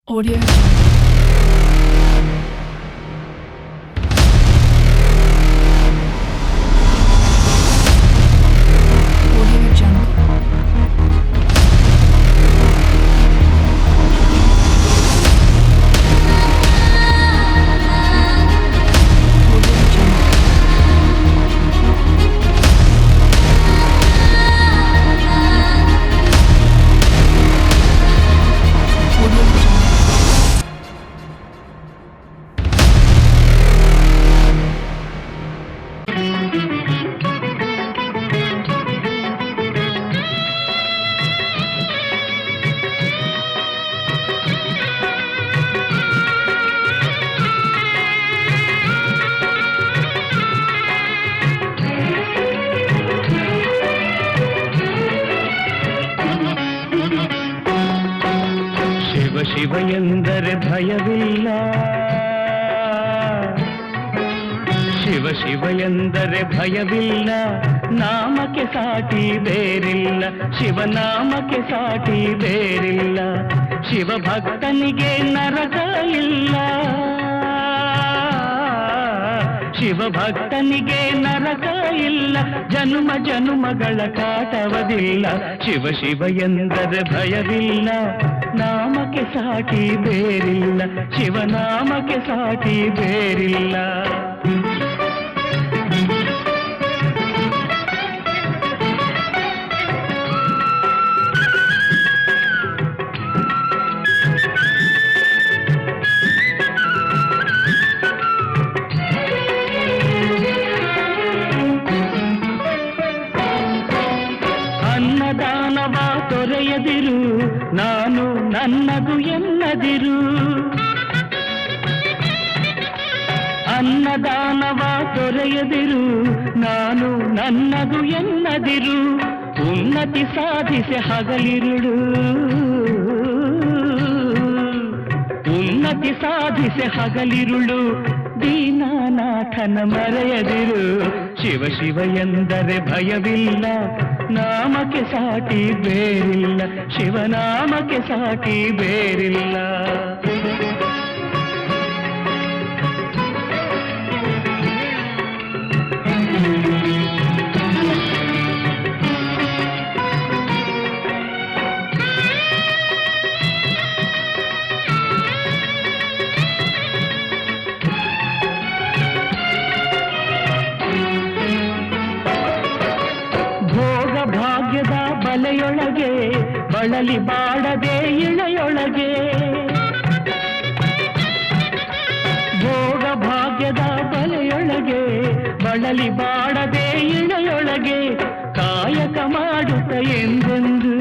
Audio Shiva ಎಂದರೆ ಭಯವಿಲ್ಲ, ಶಿವ ಶಿವ ಎಂದರೆ ಭಯವಿಲ್ಲ, ನಾಮಕ್ಕೆ ಸಾಟಿ ಬೇರಿಲ್ಲ, ಶಿವನಾಮಕ್ಕೆ ಸಾಟಿ ಬೇರಿಲ್ಲ, ಶಿವ ಭಕ್ತನಿಗೆ ನರಕ ಇಲ್ಲ, ಶಿವ ಭಕ್ತನಿಗೆ ನರಕ ಇಲ್ಲ, ಜನುಮ ಜನುಮಗಳ ಕಾಟವದಿಲ್ಲ, ಶಿವ ಶಿವ ಎಂದರೆ ಭಯವಿಲ್ಲ, ನಾಮಕ್ಕೆ ಸಾಟಿ ಬೇರಿಲ್ಲ, ಶಿವನಾಮಕ್ಕೆ ಸಾಟಿ ಬೇರಿಲ್ಲ. ಅನ್ನದಾನವ ತೊರೆಯದಿರು, ನಾನು ನನ್ನದು ಎನ್ನದಿರು, ಅನ್ನದಾನವ ತೊರೆಯದಿರು, ನಾನು ನನ್ನದು ಎನ್ನದಿರು, ಉನ್ನತಿ ಸಾಧಿಸಿ ಹಗಲಿರುಳು, ಉನ್ನತಿ ಸಾಧಿಸಿ ಹಗಲಿರುಳು, ದೀನನಾಥನ ಮರೆಯದಿರು, ಶಿವ ಶಿವ ಎಂದರೆ ಭಯವಿಲ್ಲ, ನಾಮಕ್ಕೆ ಸಾಟಿ ಬೇರಿಲ್ಲ, ಶಿವನಾಮಕ್ಕೆ ಸಾಟಿ ಬೇರಿಲ್ಲ. ಭಾಗ್ಯದ ಬಲೆಯೊಳಗೆ ಬಳಲಿ ಬಾಡದೆ ಇಳೆಯೊಳಗೆ, ಭೋಗ ಭಾಗ್ಯದ ಬಲೆಯೊಳಗೆ ಬಳಲಿ ಬಾಡದೆ ಇಳೆಯೊಳಗೆ, ಕಾಯಕ ಮಾಡುತ್ತ ಎಂದೆಂದು,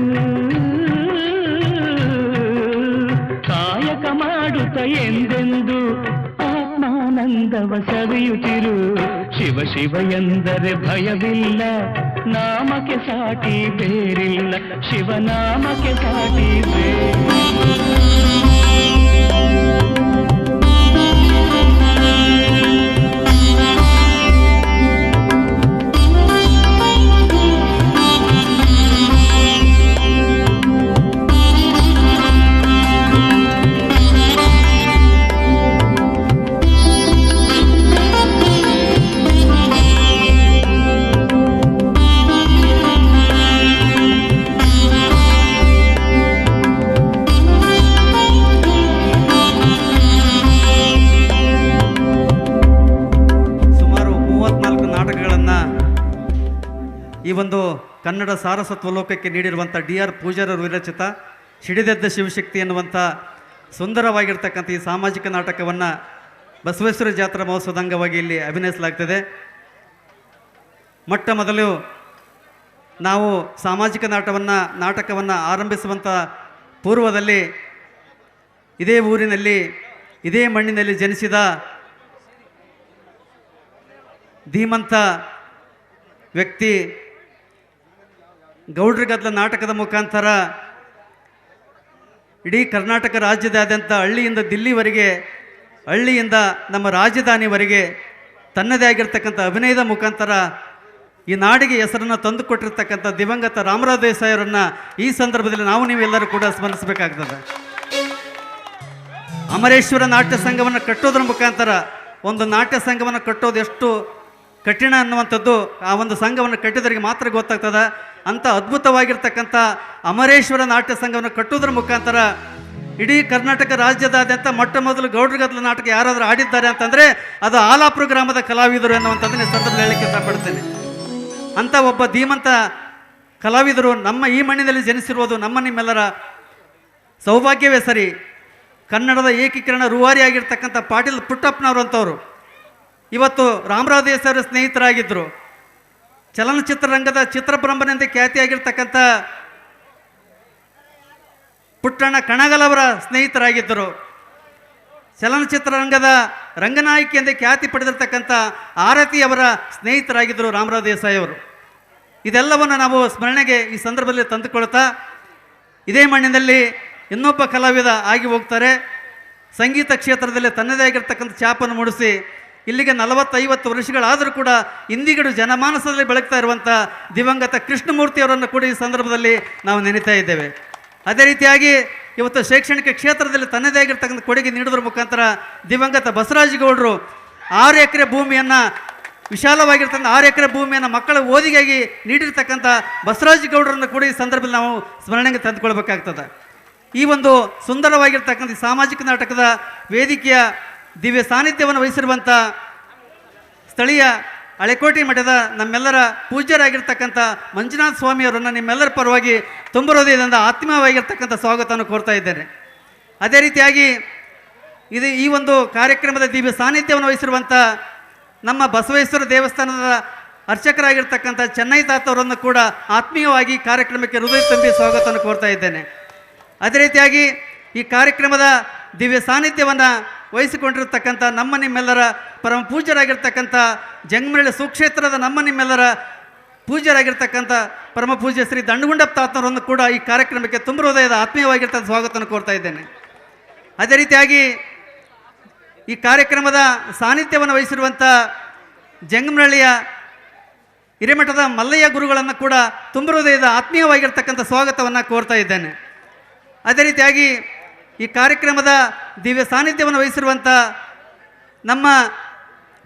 ಕಾಯಕ ಮಾಡುತ್ತ ಎಂದೆಂದು ಆತ್ಮಾನಂದವ ಸವಿಯುತ್ತಿರು, ಶಿವ ಶಿವ ಎಂದರೆ ಭಯವಿಲ್ಲ, ನಾಮಕ್ಕೆ ಸಾಟಿ ಬೇರಿಲ್ಲ, ಶಿವನಾಮಕ್ಕೆ ಸಾಟಿ ಬೇರಿಲ್ಲ. ಈ ಒಂದು ಕನ್ನಡ ಸಾರಸ್ವತ ಲೋಕಕ್ಕೆ ನೀಡಿರುವಂಥ ಡಿ.ಆರ್. ಪೂಜಾರರು ವಿರಚಿತ ಸಿಡಿದೆದ್ದ ಶಿವಶಕ್ತಿ ಎನ್ನುವಂಥ ಸುಂದರವಾಗಿರ್ತಕ್ಕಂಥ ಈ ಸಾಮಾಜಿಕ ನಾಟಕವನ್ನು ಬಸವೇಶ್ವರ ಜಾತ್ರಾ ಮಹೋತ್ಸವದ ಅಂಗವಾಗಿ ಇಲ್ಲಿ ಅಭಿನಯಿಸಲಾಗ್ತದೆ. ಮೊಟ್ಟ ಮೊದಲು ನಾವು ಸಾಮಾಜಿಕ ನಾಟಕವನ್ನು ಆರಂಭಿಸುವಂಥ ಪೂರ್ವದಲ್ಲಿ ಇದೇ ಊರಿನಲ್ಲಿ ಇದೇ ಮಣ್ಣಿನಲ್ಲಿ ಜನಿಸಿದ ಧೀಮಂತ ವ್ಯಕ್ತಿ ಗೌಡ್ರಗದ್ಲ ನಾಟಕದ ಮುಖಾಂತರ ಇಡೀ ಕರ್ನಾಟಕ ರಾಜ್ಯದಾದ್ಯಂತ ಹಳ್ಳಿಯಿಂದ ದಿಲ್ಲಿವರೆಗೆ, ಹಳ್ಳಿಯಿಂದ ನಮ್ಮ ರಾಜಧಾನಿವರೆಗೆ ತನ್ನದೇ ಆಗಿರ್ತಕ್ಕಂಥ ಅಭಿನಯದ ಮುಖಾಂತರ ಈ ನಾಡಿಗೆ ಹೆಸರನ್ನು ತಂದುಕೊಟ್ಟಿರ್ತಕ್ಕಂಥ ದಿವಂಗತ ರಾಮರಾವ್ ದೇಸಾಯಿ ಅವರನ್ನು ಈ ಸಂದರ್ಭದಲ್ಲಿ ನಾವು ನೀವೆಲ್ಲರೂ ಕೂಡ ಸ್ಮರಿಸಬೇಕಾಗ್ತದೆ. ಅಮರೇಶ್ವರ ನಾಟ್ಯ ಸಂಘವನ್ನು ಕಟ್ಟೋದ್ರ ಮುಖಾಂತರ ಒಂದು ನಾಟ್ಯ ಸಂಘವನ್ನು ಕಟ್ಟೋದು ಎಷ್ಟು ಕಠಿಣ ಅನ್ನುವಂಥದ್ದು ಆ ಒಂದು ಸಂಘವನ್ನು ಕಟ್ಟಿದವರಿಗೆ ಮಾತ್ರ ಗೊತ್ತಾಗ್ತದೆ. ಅಂಥ ಅದ್ಭುತವಾಗಿರ್ತಕ್ಕಂಥ ಅಮರೇಶ್ವರ ನಾಟ್ಯ ಸಂಘವನ್ನು ಕಟ್ಟೋದ್ರ ಮುಖಾಂತರ ಇಡೀ ಕರ್ನಾಟಕ ರಾಜ್ಯದಾದ್ಯಂತ ಮೊಟ್ಟ ಮೊದಲು ಗೌಡ್ರಗದ್ಲ ನಾಟಕ ಯಾರಾದರೂ ಆಡಿದ್ದಾರೆ ಅಂತಂದರೆ ಅದು ಆಲಾಪುರ ಗ್ರಾಮದ ಕಲಾವಿದರು ಎನ್ನುವಂಥದ್ದನ್ನು ಸಂದರ್ಭದಲ್ಲಿ ಹೇಳಲಿಕ್ಕೆ ಇಷ್ಟಪಡ್ತೇನೆ. ಅಂಥ ಒಬ್ಬ ಧೀಮಂತ ಕಲಾವಿದರು ನಮ್ಮ ಈ ಮಣ್ಣಿನಲ್ಲಿ ಜನಿಸಿರುವುದು ನಮ್ಮ ನಿಮ್ಮೆಲ್ಲರ ಸೌಭಾಗ್ಯವೇ ಸರಿ. ಕನ್ನಡದ ಏಕೀಕರಣ ರೂವಾರಿಯಾಗಿರ್ತಕ್ಕಂಥ ಪಾಟೀಲ್ ಪುಟ್ಟಪ್ಪನವರು ಅಂತವರು ಇವತ್ತು ರಾಮರಾವ್ ದೇಸಾಯಿ ಸ್ನೇಹಿತರಾಗಿದ್ದರು. ಚಲನಚಿತ್ರರಂಗದ ಚಿತ್ರಬ್ರಹ್ಮನೆಂದೇ ಖ್ಯಾತಿಯಾಗಿರ್ತಕ್ಕಂಥ ಪುಟ್ಟಣ್ಣ ಕಣಗಲವರ ಸ್ನೇಹಿತರಾಗಿದ್ದರು. ಚಲನಚಿತ್ರರಂಗದ ರಂಗನಾಯಕಿ ಎಂದೇ ಖ್ಯಾತಿ ಪಡೆದಿರ್ತಕ್ಕಂಥ ಆರತಿಯವರ ಸ್ನೇಹಿತರಾಗಿದ್ದರು ರಾಮರಾವ್ ದೇಸಾಯಿ ಅವರು. ಇದೆಲ್ಲವನ್ನು ನಾವು ಸ್ಮರಣೆಗೆ ಈ ಸಂದರ್ಭದಲ್ಲಿ ತಂದುಕೊಳ್ತಾ ಇದೇ ಮಣ್ಣಿನಲ್ಲಿ ಇನ್ನೊಬ್ಬ ಕಲಾವಿದ ಆಗಿ ಹೋಗ್ತಾರೆ. ಸಂಗೀತ ಕ್ಷೇತ್ರದಲ್ಲಿ ತನ್ನದೇ ಆಗಿರ್ತಕ್ಕಂಥ ಛಾಪನ್ನು ಮೂಡಿಸಿ ಇಲ್ಲಿಗೆ 40-50 ವರ್ಷಗಳಾದರೂ ಕೂಡ ಇಂದಿಗಡು ಜನಮಾನಸದಲ್ಲಿ ಬೆಳಗ್ತಾ ಇರುವಂಥ ದಿವಂಗತ ಕೃಷ್ಣಮೂರ್ತಿಯವರನ್ನು ಕೂಡ ಈ ಸಂದರ್ಭದಲ್ಲಿ ನಾವು ನೆನೀತಾ ಇದ್ದೇವೆ. ಅದೇ ರೀತಿಯಾಗಿ ಇವತ್ತು ಶೈಕ್ಷಣಿಕ ಕ್ಷೇತ್ರದಲ್ಲಿ ತನ್ನದೇ ಆಗಿರ್ತಕ್ಕಂಥ ಕೊಡುಗೆ ನೀಡುವುದರ ಮುಖಾಂತರ ದಿವಂಗತ ಬಸವರಾಜಗೌಡರು 6 ಎಕರೆ ಭೂಮಿಯನ್ನು ವಿಶಾಲವಾಗಿರ್ತಕ್ಕಂಥ 6 ಎಕರೆ ಭೂಮಿಯನ್ನು ಮಕ್ಕಳ ಓದಿಗಾಗಿ ನೀಡಿರ್ತಕ್ಕಂಥ ಬಸವರಾಜಗೌಡರನ್ನು ಕೂಡ ಈ ಸಂದರ್ಭದಲ್ಲಿ ನಾವು ಸ್ಮರಣೆಗೆ ತಂದುಕೊಳ್ಬೇಕಾಗ್ತದೆ. ಈ ಒಂದು ಸುಂದರವಾಗಿರ್ತಕ್ಕಂಥ ಸಾಮಾಜಿಕ ನಾಟಕದ ವೇದಿಕೆಯ ದಿವ್ಯ ಸಾನ್ನಿಧ್ಯವನ್ನು ವಹಿಸಿರುವಂಥ ಸ್ಥಳೀಯ ಹಳೆಕೋಟೆ ಮಠದ ನಮ್ಮೆಲ್ಲರ ಪೂಜ್ಯರಾಗಿರ್ತಕ್ಕಂಥ ಮಂಜುನಾಥ ಸ್ವಾಮಿಯವರನ್ನು ನಿಮ್ಮೆಲ್ಲರ ಪರವಾಗಿ ತುಂಬ ಹೃದಯದಿಂದ ಆತ್ಮೀಯವಾಗಿರ್ತಕ್ಕಂಥ ಸ್ವಾಗತವನ್ನು ಕೋರ್ತಾ ಇದ್ದೇನೆ. ಅದೇ ರೀತಿಯಾಗಿ ಈ ಒಂದು ಕಾರ್ಯಕ್ರಮದ ದಿವ್ಯ ಸಾನ್ನಿಧ್ಯವನ್ನು ವಹಿಸಿರುವಂಥ ನಮ್ಮ ಬಸವೇಶ್ವರ ದೇವಸ್ಥಾನದ ಅರ್ಚಕರಾಗಿರ್ತಕ್ಕಂಥ ಚೆನ್ನೈ ತಾತವರನ್ನು ಕೂಡ ಆತ್ಮೀಯವಾಗಿ ಕಾರ್ಯಕ್ರಮಕ್ಕೆ ಹೃದಯ ತುಂಬಿ ಸ್ವಾಗತವನ್ನು ಕೋರ್ತಾ ಇದ್ದೇನೆ. ಅದೇ ರೀತಿಯಾಗಿ ಈ ಕಾರ್ಯಕ್ರಮದ ದಿವ್ಯ ಸಾನ್ನಿಧ್ಯವನ್ನು ವಹಿಸಿಕೊಂಡಿರ್ತಕ್ಕಂಥ ನಮ್ಮ ನಿಮ್ಮೆಲ್ಲರ ಪರಮ ಪೂಜ್ಯರಾಗಿರ್ತಕ್ಕಂಥ ಜಂಗಮರಳ್ಳಿ ಸುಕ್ಷೇತ್ರದ ನಮ್ಮ ನಿಮ್ಮೆಲ್ಲರ ಪೂಜ್ಯರಾಗಿರ್ತಕ್ಕಂಥ ಪರಮ ಪೂಜ್ಯ ಶ್ರೀ ದಂಡಗುಂಡಪ್ಪ ತಾತನವರನ್ನು ಕೂಡ ಈ ಕಾರ್ಯಕ್ರಮಕ್ಕೆ ತುಂಬ ಹೃದಯದ ಆತ್ಮೀಯವಾಗಿರ್ತಕ್ಕಂಥ ಸ್ವಾಗತವನ್ನು ಕೋರ್ತಾ ಇದ್ದೇನೆ. ಅದೇ ರೀತಿಯಾಗಿ ಈ ಕಾರ್ಯಕ್ರಮದ ಸಾನ್ನಿಧ್ಯವನ್ನು ವಹಿಸಿರುವಂಥ ಜಂಗಮರಳ್ಳಿಯ ಹಿರೇಮಠದ ಮಲ್ಲಯ್ಯ ಗುರುಗಳನ್ನು ಕೂಡ ತುಂಬ ಹೃದಯದ ಆತ್ಮೀಯವಾಗಿರ್ತಕ್ಕಂಥ ಸ್ವಾಗತವನ್ನು ಕೋರ್ತಾ ಇದ್ದೇನೆ. ಅದೇ ರೀತಿಯಾಗಿ ಈ ಕಾರ್ಯಕ್ರಮದ ದಿವ್ಯ ಸಾನ್ನಿಧ್ಯವನ್ನು ವಹಿಸಿರುವಂಥ ನಮ್ಮ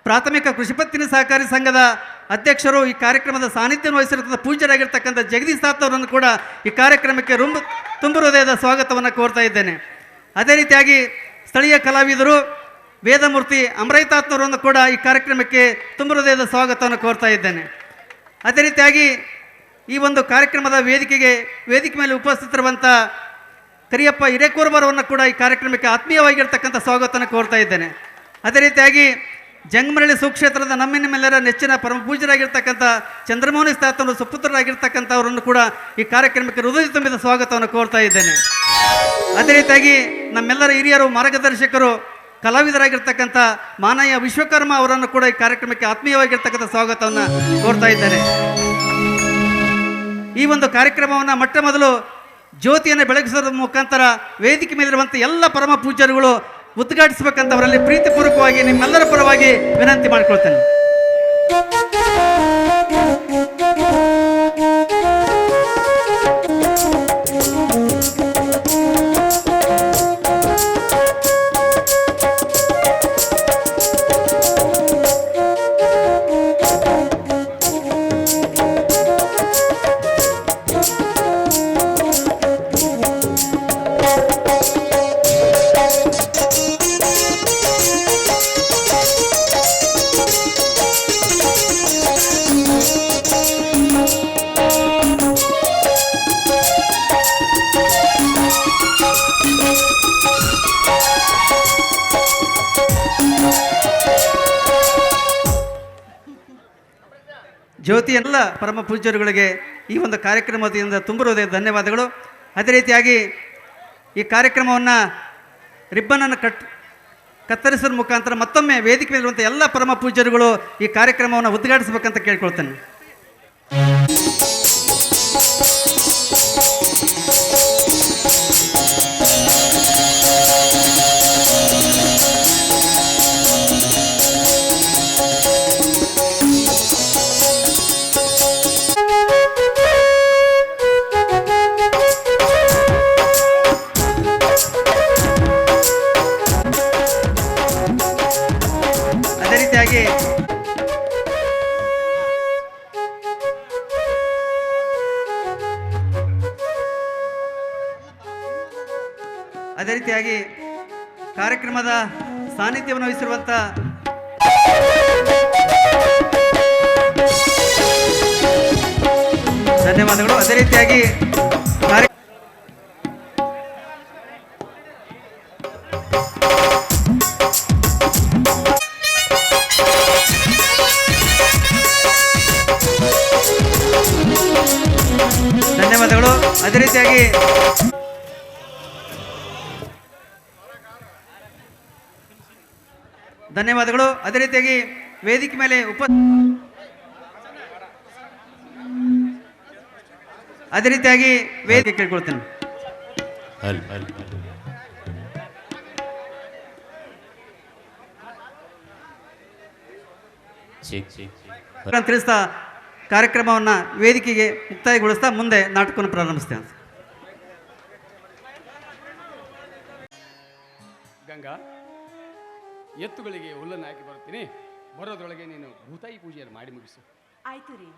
ಪ್ರಾಥಮಿಕ ಕೃಷಿ ಪತ್ತಿನ ಸಹಕಾರಿ ಸಂಘದ ಅಧ್ಯಕ್ಷರು, ಈ ಕಾರ್ಯಕ್ರಮದ ಸಾನ್ನಿಧ್ಯವನ್ನು ವಹಿಸಿರ್ತಕ್ಕಂಥ ಪೂಜ್ಯರಾಗಿರ್ತಕ್ಕಂಥ ಜಗದೀಶ್ ತಾತವರನ್ನು ಕೂಡ ಈ ಕಾರ್ಯಕ್ರಮಕ್ಕೆ ತುಂಬ ಹೃದಯದ ಸ್ವಾಗತವನ್ನು ಕೋರ್ತಾ ಇದ್ದೇನೆ. ಅದೇ ರೀತಿಯಾಗಿ ಸ್ಥಳೀಯ ಕಲಾವಿದರು ವೇದಮೂರ್ತಿ ಅಮರೈತಾತ್ನವರನ್ನು ಕೂಡ ಈ ಕಾರ್ಯಕ್ರಮಕ್ಕೆ ತುಂಬ ಹೃದಯದ ಸ್ವಾಗತವನ್ನು ಕೋರ್ತಾ ಇದ್ದೇನೆ. ಅದೇ ರೀತಿಯಾಗಿ ಈ ಒಂದು ಕಾರ್ಯಕ್ರಮದ ವೇದಿಕೆ ಮೇಲೆ ಉಪಸ್ಥಿತರಿರುವಂಥ ಕರಿಯಪ್ಪ ಹಿರೇಕೂರ್ಬರವನ್ನು ಕೂಡ ಈ ಕಾರ್ಯಕ್ರಮಕ್ಕೆ ಆತ್ಮೀಯವಾಗಿರ್ತಕ್ಕಂಥ ಸ್ವಾಗತವನ್ನು ಕೋರ್ತಾ ಇದ್ದೇನೆ. ಅದೇ ರೀತಿಯಾಗಿ ಜಂಗಮರಳ್ಳಿ ಸುಕ್ಷೇತ್ರದ ನಿಮ್ಮೆಲ್ಲರ ನೆಚ್ಚಿನ ಪರಮ ಪೂಜ್ಯರಾಗಿರ್ತಕ್ಕಂಥ ಚಂದ್ರಮೋಹನ ತಾತನವರು ಸುಪುತ್ರರಾಗಿರ್ತಕ್ಕಂಥವರನ್ನು ಕೂಡ ಈ ಕಾರ್ಯಕ್ರಮಕ್ಕೆ ಹೃದಯ ತುಂಬಿದ ಸ್ವಾಗತವನ್ನು ಕೋರ್ತಾ ಇದ್ದೇನೆ. ಅದೇ ರೀತಿಯಾಗಿ ನಮ್ಮೆಲ್ಲರ ಹಿರಿಯರು ಮಾರ್ಗದರ್ಶಕರು ಕಲಾವಿದರಾಗಿರ್ತಕ್ಕಂಥ ಮಾನಯ್ಯ ವಿಶ್ವಕರ್ಮ ಅವರನ್ನು ಕೂಡ ಈ ಕಾರ್ಯಕ್ರಮಕ್ಕೆ ಆತ್ಮೀಯವಾಗಿರ್ತಕ್ಕಂಥ ಸ್ವಾಗತವನ್ನು ಕೋರ್ತಾ ಇದ್ದೇನೆ. ಈ ಒಂದು ಕಾರ್ಯಕ್ರಮವನ್ನು ಮೊಟ್ಟ ಮೊದಲು ಜ್ಯೋತಿಯನ್ನು ಬೆಳಗಿಸೋದ್ರ ಮುಖಾಂತರ ವೇದಿಕೆ ಮೇಲಿರುವಂಥ ಎಲ್ಲ ಪರಮ ಪೂಜ್ಯರುಗಳು ಉದ್ಘಾಟಿಸಬೇಕಂತ ಅವರಲ್ಲಿ ಪ್ರೀತಿಪೂರ್ವಕವಾಗಿ ನಿಮ್ಮೆಲ್ಲರ ಪರವಾಗಿ ವಿನಂತಿ ಮಾಡಿಕೊಳ್ತೇನೆ. ಜ್ಯೋತಿ ಎಲ್ಲ ಪರಮ ಪೂಜ್ಯರುಗಳಿಗೆ ಈ ಒಂದು ಕಾರ್ಯಕ್ರಮದಿಂದ ತುಂಬ ಹೃದಯ ಧನ್ಯವಾದಗಳು. ಅದೇ ರೀತಿಯಾಗಿ ಈ ಕಾರ್ಯಕ್ರಮವನ್ನು ರಿಬ್ಬನನ್ನು ಕತ್ತರಿಸೋದ್ರ ಮುಖಾಂತರ ಮತ್ತೊಮ್ಮೆ ವೇದಿಕೆ ಮೇಲಿರುವಂಥ ಎಲ್ಲ ಪರಮ ಪೂಜ್ಯರುಗಳು ಈ ಕಾರ್ಯಕ್ರಮವನ್ನು ಉದ್ಘಾಟಿಸಬೇಕಂತ ಕೇಳ್ಕೊಳ್ತೇನೆ. ರೀತಿಯಾಗಿ ಕಾರ್ಯಕ್ರಮದ ಸಾನ್ನಿಧ್ಯವನ್ನು ವಹಿಸಿರುವಂಥ ಧನ್ಯವಾದಗಳು. ಅದೇ ರೀತಿಯಾಗಿ ಧನ್ಯವಾದಗಳು. ಅದೇ ರೀತಿಯಾಗಿ ಧನ್ಯವಾದಗಳು. ಅದೇ ರೀತಿಯಾಗಿ ವೇದಿಕೆ ಮೇಲೆ ಅದೇ ರೀತಿಯಾಗಿ ವೇದಿಕೆ ಕೇಳ್ಕೊಳ್ತೇನೆ. ತಿಳಿಸ್ತಾ ಕಾರ್ಯಕ್ರಮವನ್ನು ವೇದಿಕೆಗೆ ಮುಕ್ತಾಯಗೊಳಿಸ್ತಾ ಮುಂದೆ ನಾಟಕವನ್ನು ಪ್ರಾರಂಭಿಸ್ತೇನೆ. ಗಂಗಾ, ಎತ್ತುಗಳಿಗೆ ಹುಲ್ಲನ್ನು ಹಾಕಿ ಬರ್ತೀನಿ. ಬರೋದ್ರೊಳಗೆ ನೀನು ಭೂತಾಯಿ ಪೂಜೆಯನ್ನು ಮಾಡಿ ಮುಗಿಸು. ಆಯ್ತು ರೀ.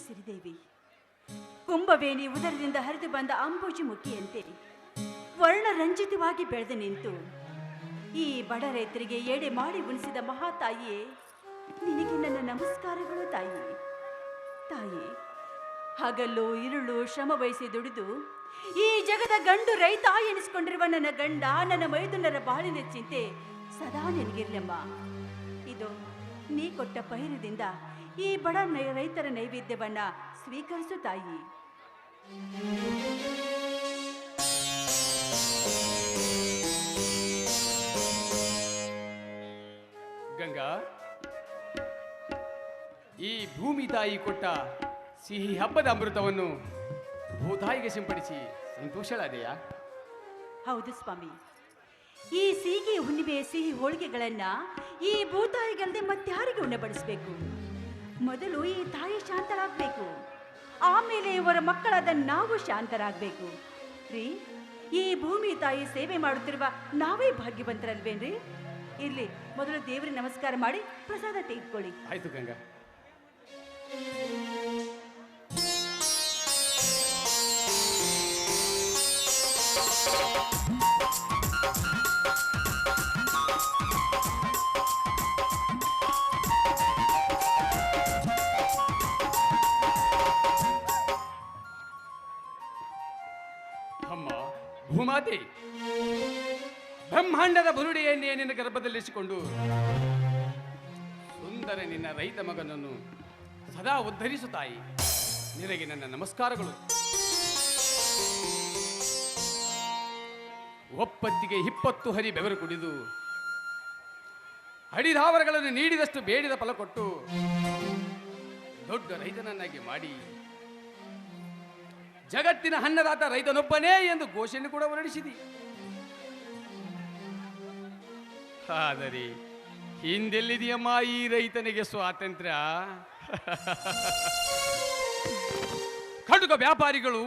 ಸಿರಿದೇವಿ, ಕುಂಭವೇಣಿ ಉದರದಿಂದ ಹರಿದು ಬಂದ ಅಂಬುಜಿ ಮುಖಿಯಂತೆ ವರ್ಣರಂಜಿತವಾಗಿ ಬೆಳೆದು ನಿಂತು ಈ ಬಡ ರೈತರಿಗೆ ಎಡೆ ಮಾಡಿ ಉಣಿಸಿದ ಮಹಾತಾಯಿಯೇ, ನಿನಗೆ ನನ್ನ ನಮಸ್ಕಾರಗಳು ತಾಯಿ. ತಾಯಿ, ಹಗಲು ಇರುಳು ಶ್ರಮ ವಹಿಸಿ ದುಡಿದು ಈ ಜಗದ ಗಂಡು ರೈತ ಎನಿಸಿಕೊಂಡಿರುವ ನನ್ನ ಗಂಡ, ನನ್ನ ಮೈದುನರ ಬಾಳಿನ ಚಿಂತೆ ಸದಾ ನಿನಗಿರ್ಲಮ್ಮ. ಇದು ನೀ ಕೊಟ್ಟ ಪೈರದಿಂದ ಈ ಬಡ ರೈತರ ನೈವೇದ್ಯವನ್ನ ಸ್ವೀಕರಿಸು ತಾಯಿ. ಗಂಗಾ, ಈ ಭೂಮಿ ತಾಯಿ ಕೊಟ್ಟ ಸಿಹಿ ಹಬ್ಬದ ಅಮೃತವನ್ನು ಭೂತಾಯಿಗೆ ಸಿಂಪಡಿಸಿ ಸಂತೋಷಳಾದೆಯಾ? ಹೌದು ಸ್ವಾಮಿ. ಈ ಸೀಗೆ ಹುಣ್ಣಿಮೆಯ ಸಿಹಿ ಹೋಳಿಗೆಗಳನ್ನ ಈ ಭೂತಾಯಿಗಲ್ಲದೆ ಮತ್ತಾರಿಗೆ ಉಣ್ಣಬಡಿಸಬೇಕು. ಮೊದಲು ಈ ತಾಯಿ ಶಾಂತರಾಗಬೇಕು, ಆಮೇಲೆ ಇವರ ಮಕ್ಕಳಾದ ನಾವು ಶಾಂತರಾಗಬೇಕು. ರೀ, ಈ ಭೂಮಿ ತಾಯಿ ಸೇವೆ ಮಾಡುತ್ತಿರುವ ನಾವೇ ಭಾಗ್ಯವಂತರಲ್ವೇನ್ರಿ? ಇರ್ಲಿ, ಮೊದಲು ದೇವರಿಗೆ ನಮಸ್ಕಾರ ಮಾಡಿ ಪ್ರಸಾದ ತೆಗೆದುಕೊಳ್ಳಿ. ಆಯ್ತು ಗಂಗಾ. ಅಮ್ಮ ಭೂಮಾತೆ, ಬ್ರಹ್ಮಾಂಡದ ಬುರುಡೆಯನ್ನೇ ನಿನ್ನ ಗರ್ಭದಲ್ಲಿರಿಸಿಕೊಂಡು ಸುಂದರ ನಿನ್ನ ರೈತ ಮಗನನ್ನು ಸದಾ ಉದ್ಧರಿಸು ತಾಯಿ. ನಿನಗೆ ನನ್ನ ನಮಸ್ಕಾರಗಳು. ಒಪ್ಪತ್ತಿಗೆ 20 ಹರಿ ಬೆವರು ಕುಡಿದು ಅಡಿದಾವರಗಳನ್ನು ನೀಡಿದಷ್ಟು ಬೇಡಿದ ಫಲ ಕೊಟ್ಟು ದೊಡ್ಡ ರೈತನನ್ನಾಗಿ ಮಾಡಿ ಜಗತ್ತಿನ ಅನ್ನದಾತ ರೈತನೊಬ್ಬನೇ ಎಂದು ಘೋಷಣೆ ಕೂಡ ಹೊರಡಿಸಿದಿ. ಆದರೆ ಹಿಂದೆಲ್ಲಿದೆಯಮ್ಮ ಈ ರೈತನಿಗೆ ಸ್ವಾತಂತ್ರ್ಯ? ಕಟುಕ ವ್ಯಾಪಾರಿಗಳು